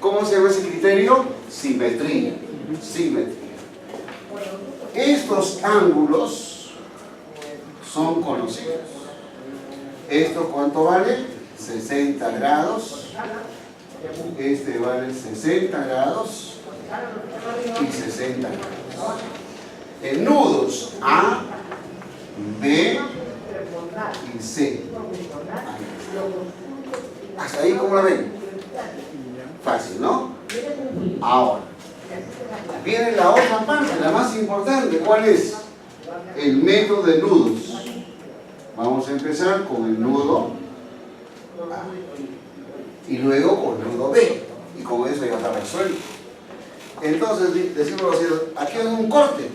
¿Cómo se llama ese criterio? Simetría. Simetría. Estos ángulos son conocidos. ¿Esto cuánto vale? 60 grados. Este vale 60 grados y 60 grados. En nudos A, B y C. Hasta ahí, ¿cómo la ven? Fácil, ¿no? Ahora, viene la otra parte, la más importante. ¿Cuál es? El método de nudos. Vamos a empezar con el nudo A y luego con el nudo B, y con eso ya está resuelto. Entonces decimos así: aquí hay un corte,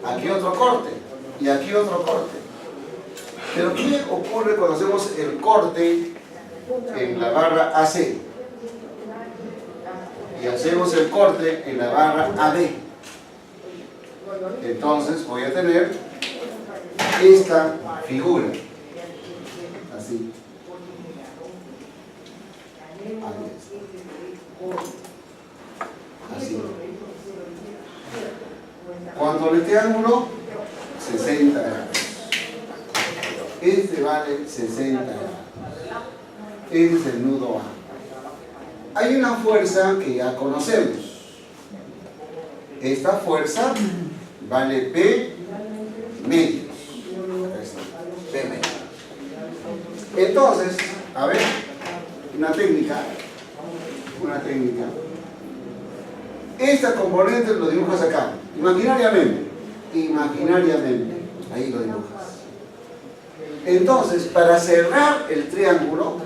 aquí otro corte y aquí otro corte. Pero ¿qué ocurre cuando hacemos el corte en la barra AC y hacemos el corte en la barra AB? Entonces voy a tener esta figura así. Así. ¿Cuánto vale este ángulo? 60 grados. Este vale 60 grados. Este es el nudo A. Hay una fuerza que ya conocemos. Esta fuerza vale P medios. P medios. Entonces, a ver, una técnica. Esta componente lo dibujas acá, imaginariamente. Ahí lo dibujas. Entonces, para cerrar el triángulo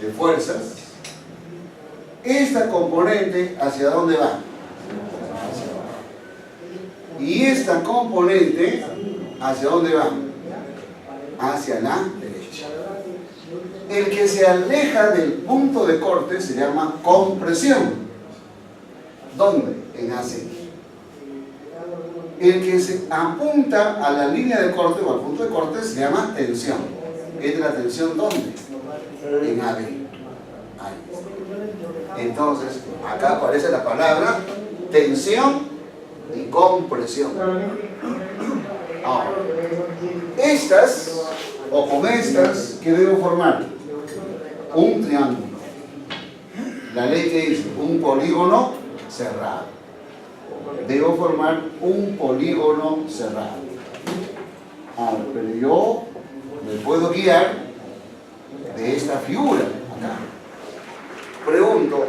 de fuerzas, esta componente, ¿hacia dónde va? Hacia abajo. Y esta componente, ¿hacia dónde va? Hacia la derecha. El que se aleja del punto de corte se llama compresión. ¿Dónde? En AC. El que se apunta a la línea de corte o al punto de corte se llama tensión. ¿Es la tensión dónde? En AB. Ahí. Entonces, acá aparece la palabra tensión y compresión. Ahora, estas, o con estas, ¿qué debo formar? Un triángulo. La ley que dice un polígono cerrado. Debo formar un polígono cerrado. Ahora, pero yo me puedo guiar de esta figura acá. Pregunto,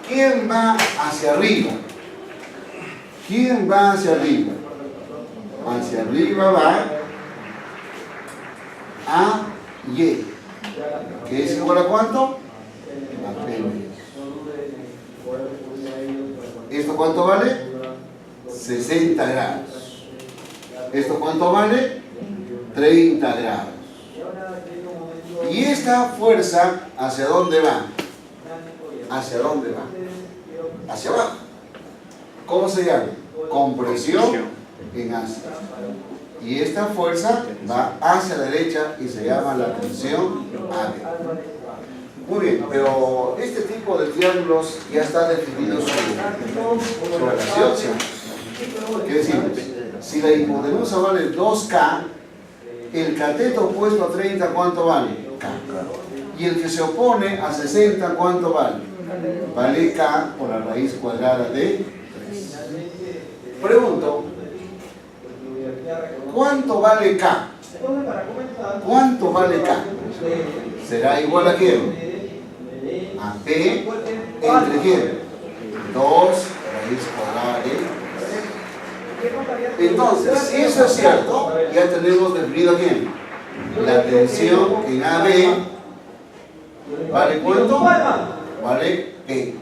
¿quién va hacia arriba? ¿Quién va hacia arriba? Hacia arriba va a Y, que es igual a ¿cuánto? A P menos. ¿Esto cuánto vale? 60 grados. ¿Esto cuánto vale? 30 grados. ¿Y esta fuerza hacia dónde va? ¿Hacia dónde va? Hacia abajo. ¿Cómo se llama? Compresión en ácido. Y esta fuerza va hacia la derecha y se llama la tensión AB. Muy bien, pero este tipo de triángulos ya está definido su relación, ¿sí? ¿Qué decimos? Si la hipotenusa vale 2K, el cateto opuesto a 30, ¿cuánto vale? K. Y el que se opone a 60, ¿cuánto vale? Vale K por la raíz cuadrada de 3. Pregunto, ¿cuánto vale K? ¿Cuánto vale K? ¿Será igual a quién? A P entre quién? 2 raíz cuadrada de 3. Entonces, si eso es cierto, ya tenemos definido a quién. La tensión en AB ¿vale cuánto? Vale P.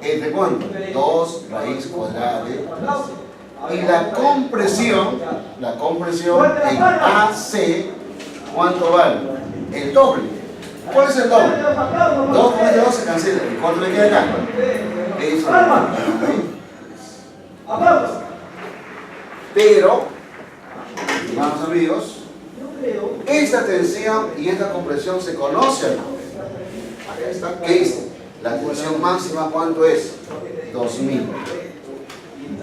¿Entre cuánto? 2 raíz cuadrada de 3. Y la compresión en AC, ¿cuánto vale? El doble. ¿Cuál es el doble? 2 con 2 se cancela. ¿Y cuánto le queda acá? Eso. Pero, estimados amigos, esta tensión y esta compresión se conocen. Acá está. ¿Qué dice? La tensión máxima, ¿cuánto es? 2000.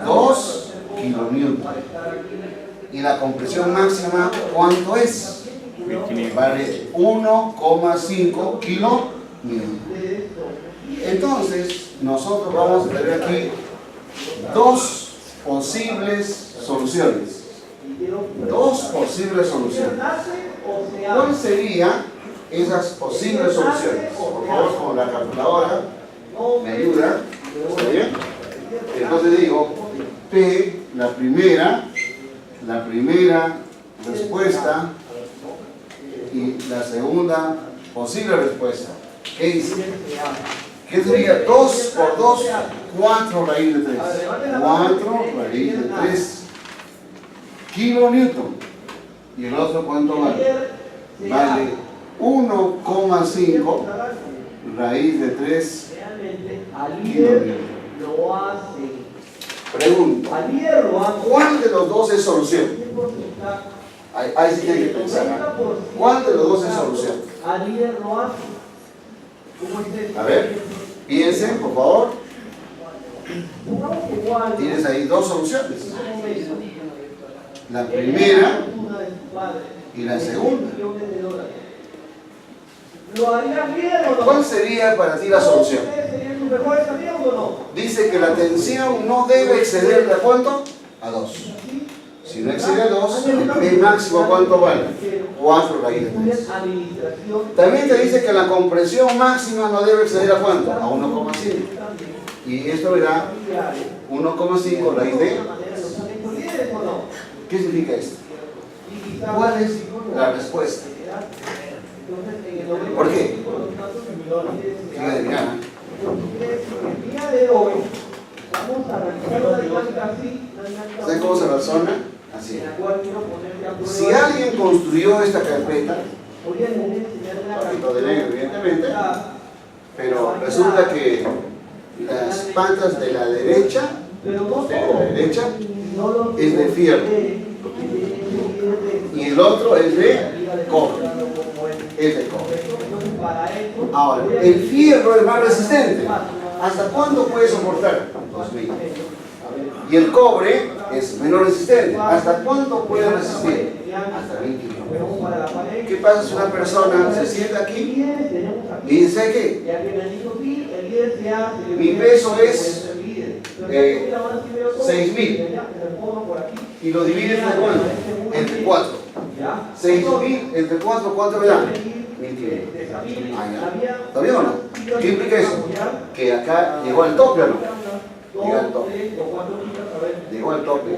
2 kilonewton. Y la compresión máxima, ¿cuánto es? Vale 1,5 kilonewton. Entonces, nosotros vamos a tener aquí dos posibles soluciones. Dos posibles soluciones. ¿Cuáles serían esas posibles soluciones? Por favor, con la calculadora me ayuda. ¿Está bien? Entonces digo, P, la primera respuesta y la segunda posible respuesta. ¿Qué dice? ¿Qué sería? 2 por 2, 4 raíz de 3. 4 raíz de 3 kilonewton. ¿Y el otro cuánto vale? Vale 1,5 raíz de 3 kilonewton. Pregunto, ¿cuál de los dos es solución? Ahí sí tiene que pensar. ¿Cuál de los dos es solución? A ver, piensen, por favor. Tienes ahí dos soluciones. La primera y la segunda. ¿Cuál sería para ti la solución? Dice que la tensión no debe exceder de cuánto? A 2. Si no excede a 2, el P máximo ¿cuánto vale? 4 raíz de 3. También te dice que la compresión máxima no debe exceder a cuánto? A 1,5. Y esto verá 1,5 raíz de 3. ¿Qué significa esto? ¿Cuál es la respuesta? ¿Por qué? ¿Saben cómo se razona? Así. Si alguien construyó esta carpeta, papito de negro evidentemente, pero resulta que las patas de la derecha es de fierro y el otro es de cobre. Ahora, el fierro es más resistente. ¿Hasta cuándo puede soportar? 2000. Y el cobre es menos resistente. ¿Hasta cuánto puede resistir? Hasta 1000 kilómetros. ¿Qué pasa si una persona se sienta aquí y dice que mi peso es 6000 y lo divide entre cuánto? Entre 4. 6000 entre 4, ¿cuánto me da? 1500. ¿Está bien o no? ¿Qué implica eso? Que acá llegó al tope, ¿o no? Llegó al tope. Llegó al tope.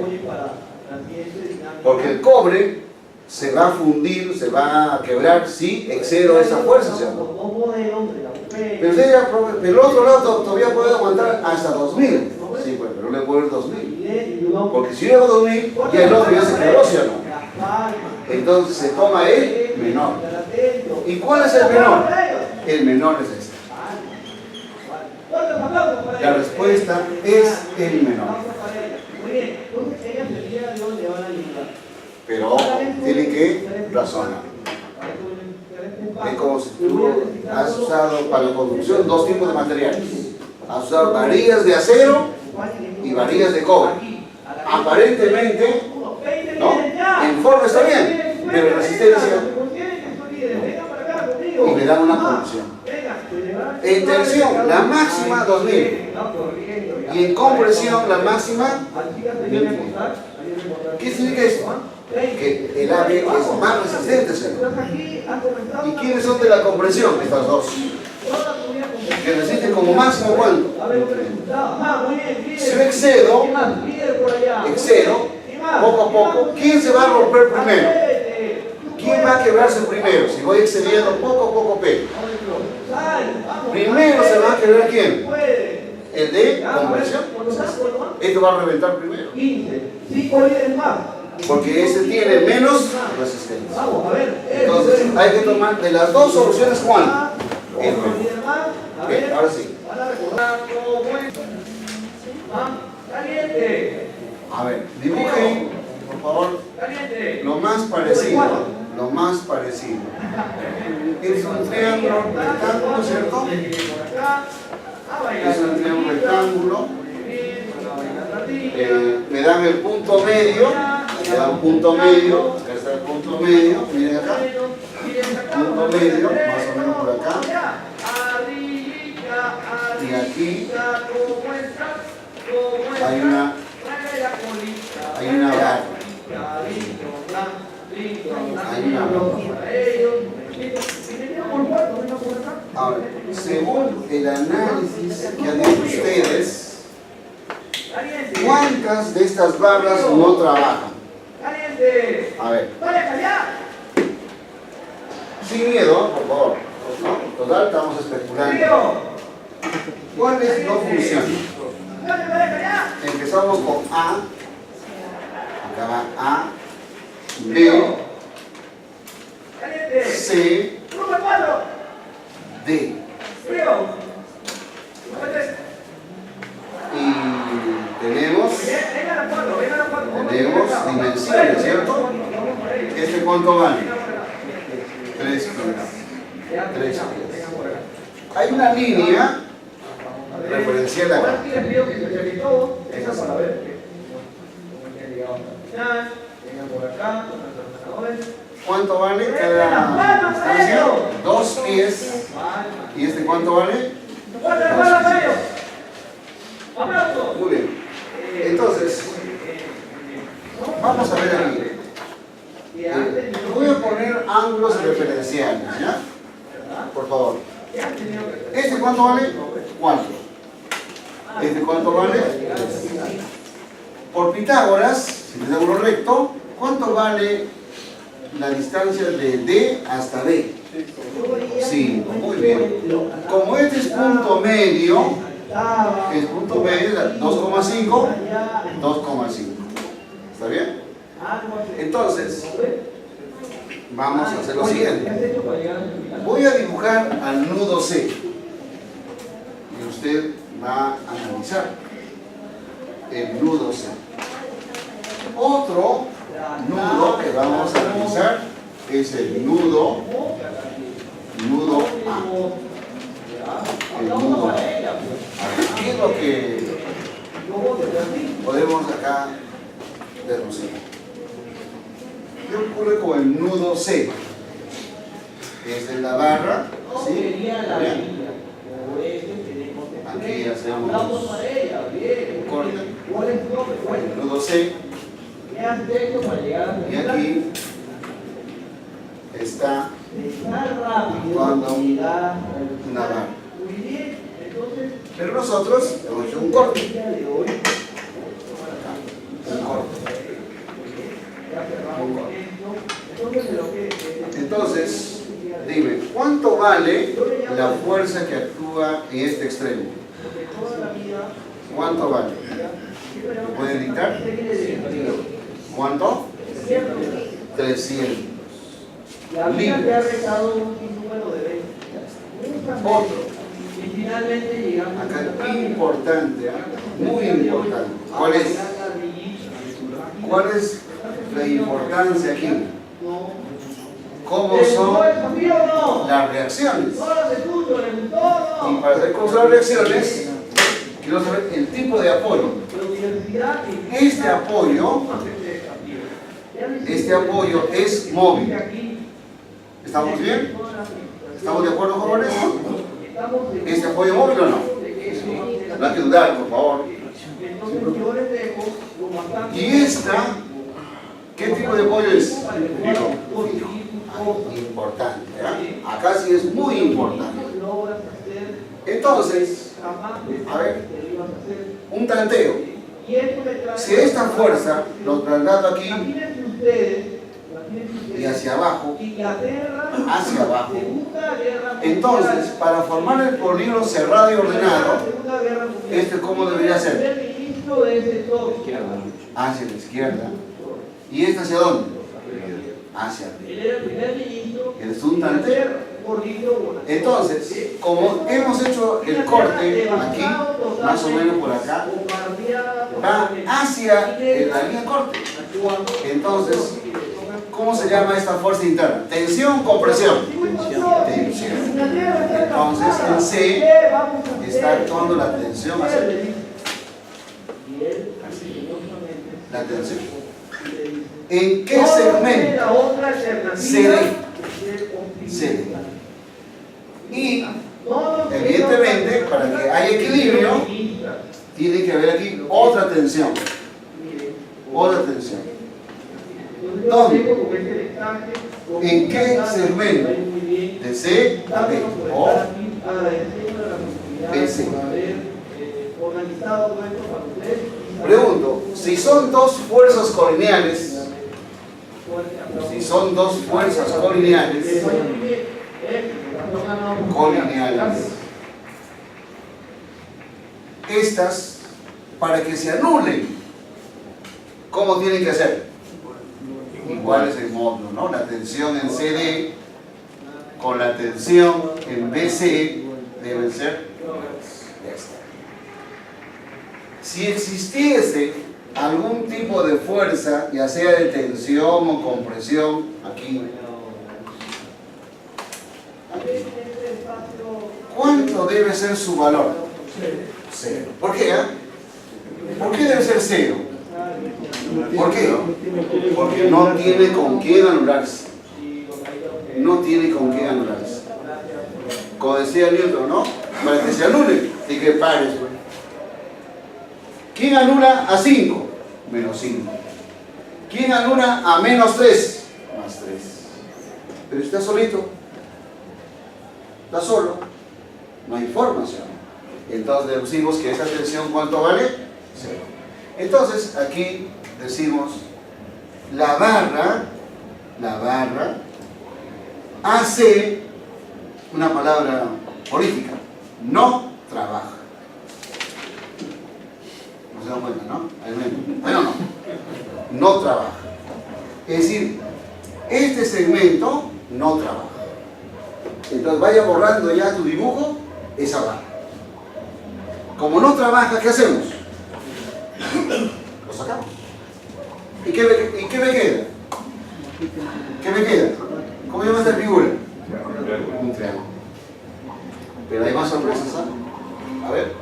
Porque el cobre se va a fundir, se va a quebrar si excedo esa fuerza, ¿sí o no? Pero del otro lado todavía puede aguantar hasta 2000. Sí, pues, pero no le puedo ir 2000. Porque si llego a 2000, ya el otro ya se quebró, ¿sí o no? Entonces se toma el menor. ¿Y cuál es el menor? El menor es este. La respuesta es el menor. Pero tiene que razonar. Es como si tú has usado para la construcción dos tipos de materiales. Has usado varillas de acero y varillas de cobre. Aparentemente, ¿no? En forma está bien, pero en resistencia y me dan una corrupción. En tensión, la máxima 2000. Y en compresión, la máxima 1000. ¿Qué significa esto? Que el ABE es más resistente, señor. ¿Y quiénes son de la compresión? Estas dos. Que resisten como máximo ¿cuánto? Si yo excedo, poco a poco, ¿quién se va a romper primero? ¿Quién va a quebrarse primero? Si voy excediendo poco a poco, primero se va a quebrar ¿quién? El de compresión. Esto va a reventar primero. Porque ese tiene menos resistencia. Entonces hay que tomar de las dos soluciones ¿cuál? El menor. Ahora sí. A ver, dibujen, por favor, lo más parecido. Lo más parecido. Es un triángulo rectángulo, ¿cierto? Es un triángulo rectángulo. Me dan el punto medio. Me dan un punto medio. Acá está el punto medio. Miren acá. Punto medio, más o menos por acá. Y aquí hay una barra. Ahora, según el análisis que han hecho ustedes, ¿cuántas de estas barras no trabajan? A ver. Sin miedo, por favor. ¿No? Total, estamos especulando. ¿Cuáles no funcionan? Empezamos con A. Acá va A. B, C, D. Y tenemos dimensiones, ¿cierto? ¿Este cuánto vale? 3 pies. 3 pies. Hay una línea referencial acá. Es así. ¿Cuánto vale cada distancia? 2 pies. ¿Y este cuánto vale? 2 pies. Muy bien. Entonces, vamos a ver aquí. Voy a poner ángulos referenciales, ¿ya? Por favor. ¿Este cuánto vale? 4. ¿Este cuánto vale? 3. Por Pitágoras, si te da uno recto, ¿cuánto vale la distancia de D hasta B? 5, muy bien. Como este es punto medio, es 2,5, 2,5. ¿Está bien? Entonces, vamos a hacer lo siguiente. Voy a dibujar al nudo C. Y usted va a analizar el nudo C. Otro nudo que vamos a analizar es el nudo A. El nudo A. ¿Qué es lo que podemos acá deducir? ¿Qué ocurre con el nudo C? Es en la barra, ¿sí? Bien. Aquí hacemos un corte, el nudo C, y aquí está actuando una barra. Pero nosotros hemos hecho un corte. Un corte. Entonces, dime, ¿cuánto vale la fuerza que actúa en este extremo? ¿Cuánto vale? ¿Lo pueden dictar? ¿Cuánto? 300 libras. Otro. Acá, importante, ¿eh? Muy importante. ¿Cuál es la importancia aquí? ¿Cómo son las reacciones? Y para saber cómo son las reacciones, quiero saber el tipo de apoyo. Este apoyo es móvil. ¿Estamos bien? ¿Estamos de acuerdo, jóvenes? ¿Este apoyo móvil o no? No hay que dudar, por favor. ¿Y esta? ¿Qué tipo de apoyo es? Importante, ¿eh? Acá sí es muy importante. Entonces, a ver, un tanteo. Si esta fuerza lo traslado aquí y hacia abajo, entonces, para formar el polígono cerrado y ordenado, ¿cómo debería ser? Hacia la izquierda. ¿Y este hacia dónde? Hacia arriba. Es un tanteo. Entonces, como hemos hecho el corte aquí, más o menos por acá, va hacia la línea de corte. Entonces, ¿cómo se llama esta fuerza interna? ¿Tensión o compresión? Tensión. Entonces, en C está actuando la tensión hacia arriba. La tensión. ¿En qué segmento? CD. CD. Y, evidentemente, para que haya equilibrio, tiene que haber aquí otra tensión. Otra tensión. ¿Dónde? ¿En qué segmento? De C a B. O BC. Pregunto, si son dos fuerzas colineales, estas, para que se anulen, ¿cómo tienen que hacer? Igual es el módulo, ¿no? La tensión en CD con la tensión en BC deben ser esta. Si existiese algún tipo de fuerza, ya sea de tensión o compresión, aquí, ¿cuánto debe ser su valor? Cero. ¿Por qué? ¿Por qué debe ser cero? ¿Por qué? Porque no tiene con quién anularse. No tiene con quién anularse. Como decía Newton, ¿no? Para que se anule, y que pares. ¿Quién anula a 5? Menos 5. ¿Quién anula a menos 3? Más 3. Pero está solito. Está solo. No hay información. Entonces deducimos que esa tensión, ¿cuánto vale? 0. Entonces aquí decimos la barra hace una palabra política, no trabaja. No se dan cuenta, ¿no? Bueno, no trabaja. Es decir, este segmento no trabaja. Entonces vaya borrando ya tu dibujo esa barra. Como no trabaja, ¿qué hacemos? Lo sacamos. ¿Y qué me queda? ¿Qué me queda? ¿Cómo llama esta figura? Un triángulo. Pero hay más sorpresas, ¿sabes? A ver,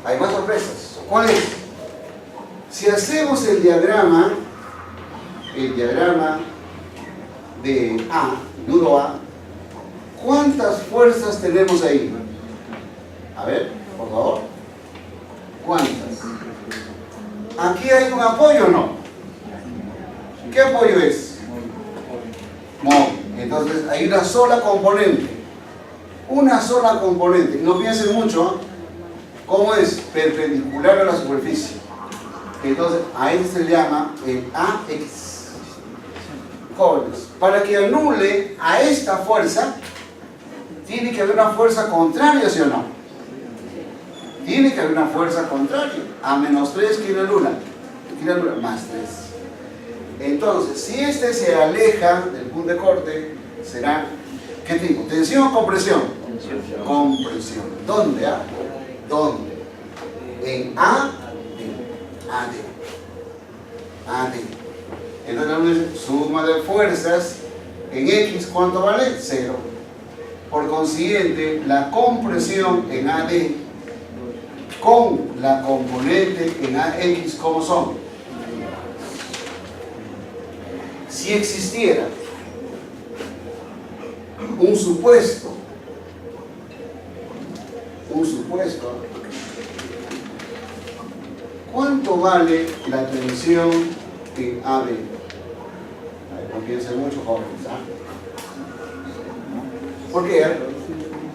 hay más sorpresas. ¿Cuál es? Si hacemos el diagrama de A, nudo A, ¿cuántas fuerzas tenemos ahí? A ver, por favor. ¿Cuántas? ¿Aquí hay un apoyo o no? ¿Qué apoyo es? Móvil. Entonces hay una sola componente. Una sola componente. No piensen mucho, ¿Cómo es? Perpendicular a la superficie. Entonces, a eso se le llama el AX. Jóvenes, para que anule a esta fuerza, tiene que haber una fuerza contraria, ¿sí o no? Tiene que haber una fuerza contraria. A menos 3, ¿quién anula? ¿Quién anula? Más 3. Entonces, si este se aleja del punto de corte, será, ¿qué tipo? ¿Tensión o compresión? Compresión. ¿Dónde? ¿Dónde? En AD. Entonces uno dice, suma de fuerzas en X, ¿cuánto vale? 0. Por consiguiente, la compresión en AD con la componente en AX, ¿cómo son? Si existiera un supuesto, ¿cuánto vale la tensión en AB? No piensen mucho, jóvenes, ¿ah? ¿Por qué?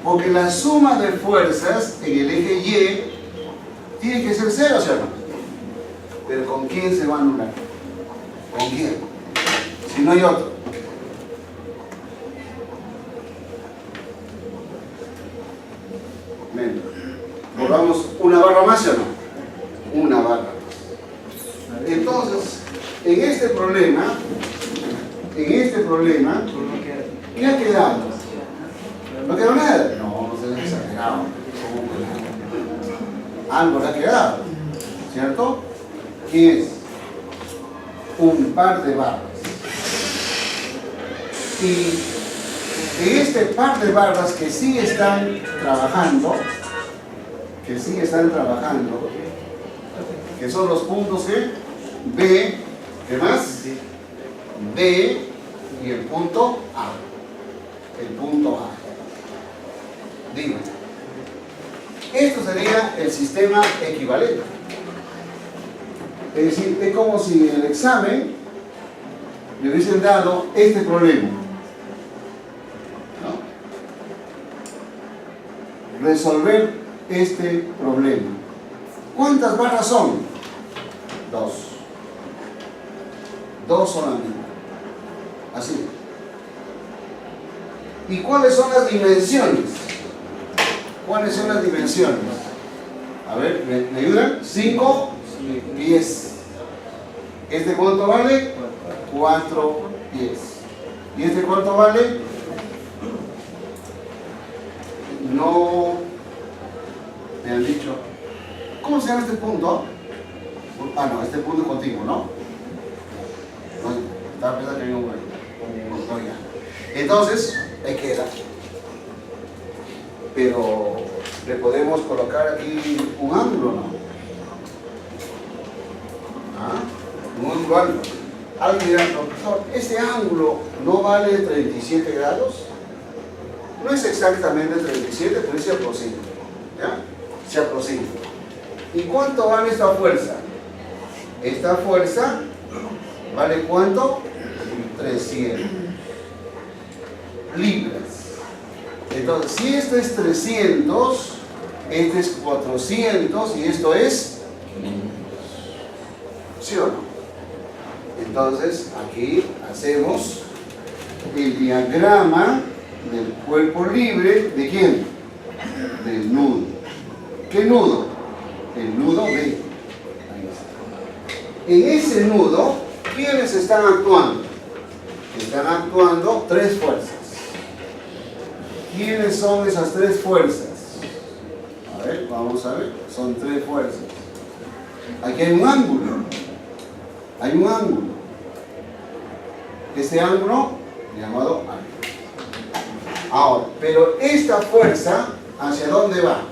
Porque la suma de fuerzas en el eje Y tiene que ser 0, ¿sí o no? Pero ¿con quién se va a anular? ¿Con quién? Si no hay otro. Bien. Volvamos una barra más, ¿sí o no? Una barra más. Entonces, en este problema, ¿qué ha quedado? ¿No quedó nada? No, no se ha exagerado. Algo le ha quedado, ¿cierto? ¿Qué es? Un par de barras. Y en este par de barras que sí están trabajando, que son los puntos que B, ¿qué más? B y el punto A. Digo, esto sería el sistema equivalente. Es decir, es como si en el examen me hubiesen dado este problema, ¿no? Resolver este problema. ¿Cuántas barras son? 2. 2 solamente. Así. ¿Y cuáles son las dimensiones? ¿Cuáles son las dimensiones? A ver, ¿me ayudan? 5 pies. ¿Este cuánto vale? 4 pies. ¿Y este cuánto vale? No me han dicho. ¿Cómo se llama este punto? Ah, no, este punto es continuo, ¿no? No, estaba pensando que había un ya. Entonces, ahí queda. Pero le podemos colocar aquí un ángulo, ¿no? Un ángulo alto. Alguien dirá, profesor, ¿este ángulo no vale 37 grados? No es exactamente 37, pero se aproxima. ¿Ya? Se aproxima. ¿Y cuánto vale esta fuerza? Esta fuerza vale ¿cuánto? 300 libras. Entonces, si esto es 300, este es 400 y esto es 500. ¿Sí o no? Entonces, aquí hacemos el diagrama del cuerpo libre. ¿De quién? Del nudo. ¿Qué nudo? El nudo B. Ahí está. En ese nudo, ¿quiénes están actuando? Están actuando 3 fuerzas. ¿Quiénes son esas 3 fuerzas? A ver, vamos a ver. Son 3 fuerzas. Aquí hay un ángulo. Hay un ángulo. Este ángulo llamado ángulo. Ahora, pero esta fuerza, ¿hacia dónde va?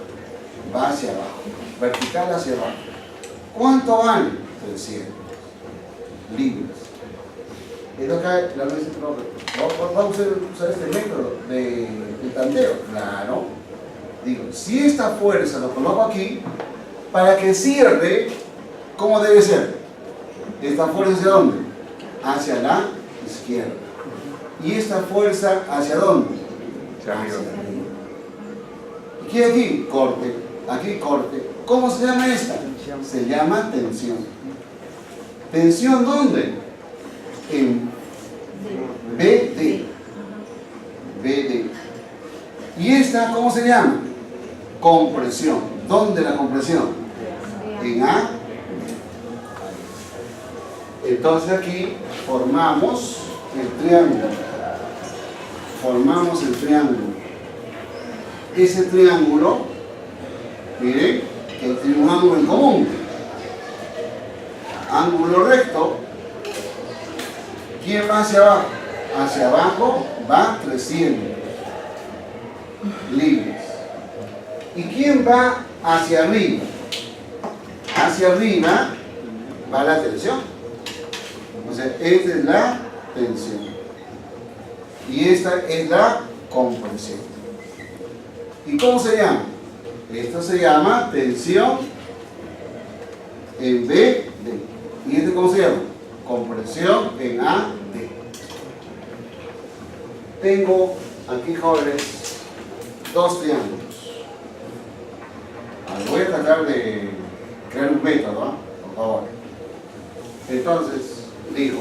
Va hacia abajo. Vertical hacia abajo. ¿Cuánto vale? 300 libras. Entonces, vamos a usar este método de tanteo. Claro. Digo, si esta fuerza lo coloco aquí, para que cierre, ¿cómo debe ser? Esta fuerza ¿hacia dónde? Hacia la izquierda. ¿Y esta fuerza hacia dónde? Hacia arriba. ¿Y qué aquí? Corte. aquí corte. ¿Cómo se llama esta? Se llama tensión. ¿Tensión dónde? En BD. BD. ¿Y esta cómo se llama? Compresión. ¿Dónde la compresión? En A. Entonces aquí formamos el triángulo. Formamos el triángulo. Ese triángulo, miren, que tiene un ángulo en común. Ángulo recto. ¿Quién va hacia abajo? Hacia abajo va 300 libras. ¿Y quién va hacia arriba? Hacia arriba va la tensión. O sea, esta es la tensión. Y esta es la compresión. ¿Y cómo se llama? Esto se llama tensión en BD. ¿Y este cómo se llama? Compresión en AD. Tengo aquí, jóvenes, dos triángulos. Voy a tratar de crear un método, ¿no? Por favor. Entonces, digo,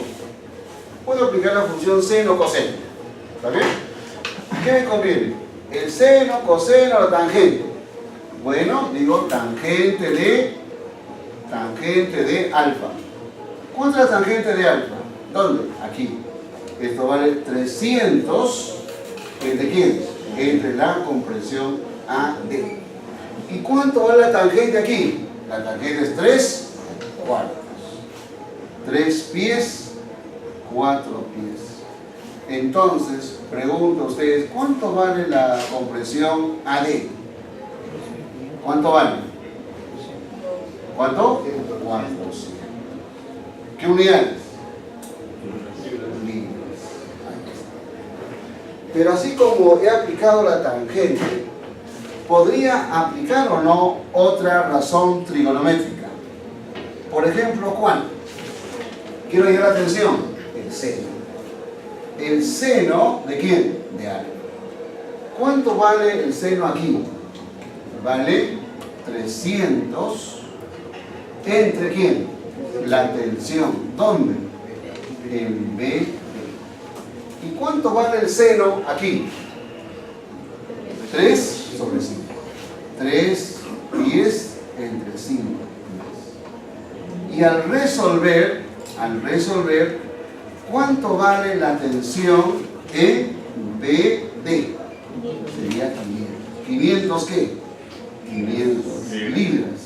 puedo aplicar la función seno coseno. ¿Está bien? ¿Qué me conviene? El seno, coseno, la tangente. Bueno, digo tangente de alfa. ¿Cuánto es la tangente de alfa? ¿Dónde? Aquí. Esto vale 300. ¿Entre quién? Entre la compresión AD. ¿Y cuánto vale la tangente aquí? La tangente es 3 cuartos. 3 pies, 4 pies. Entonces, pregunto a ustedes, ¿cuánto vale la compresión AD? ¿Cuánto vale? ¿Cuánto? 400. ¿Qué unidades? Libras. Pero así como he aplicado la tangente, ¿podría aplicar o no otra razón trigonométrica? Por ejemplo, ¿cuál? Quiero llamar la atención. El seno. ¿El seno de quién? De alfa. ¿Cuánto vale el seno aquí? Vale 300. ¿Entre quién? La tensión. ¿Dónde? En B. ¿Y cuánto vale el seno aquí? 3 sobre 5. 3 pies entre 5 pies. Y al resolver, ¿cuánto vale la tensión en BD? Sería 500. ¿500 qué? 500 libras.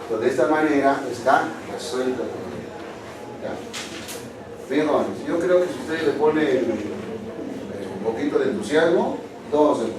Entonces, de esta manera está resuelto el problema. Bien, jóvenes, yo creo que si ustedes le ponen un poquito de entusiasmo, todo se puede.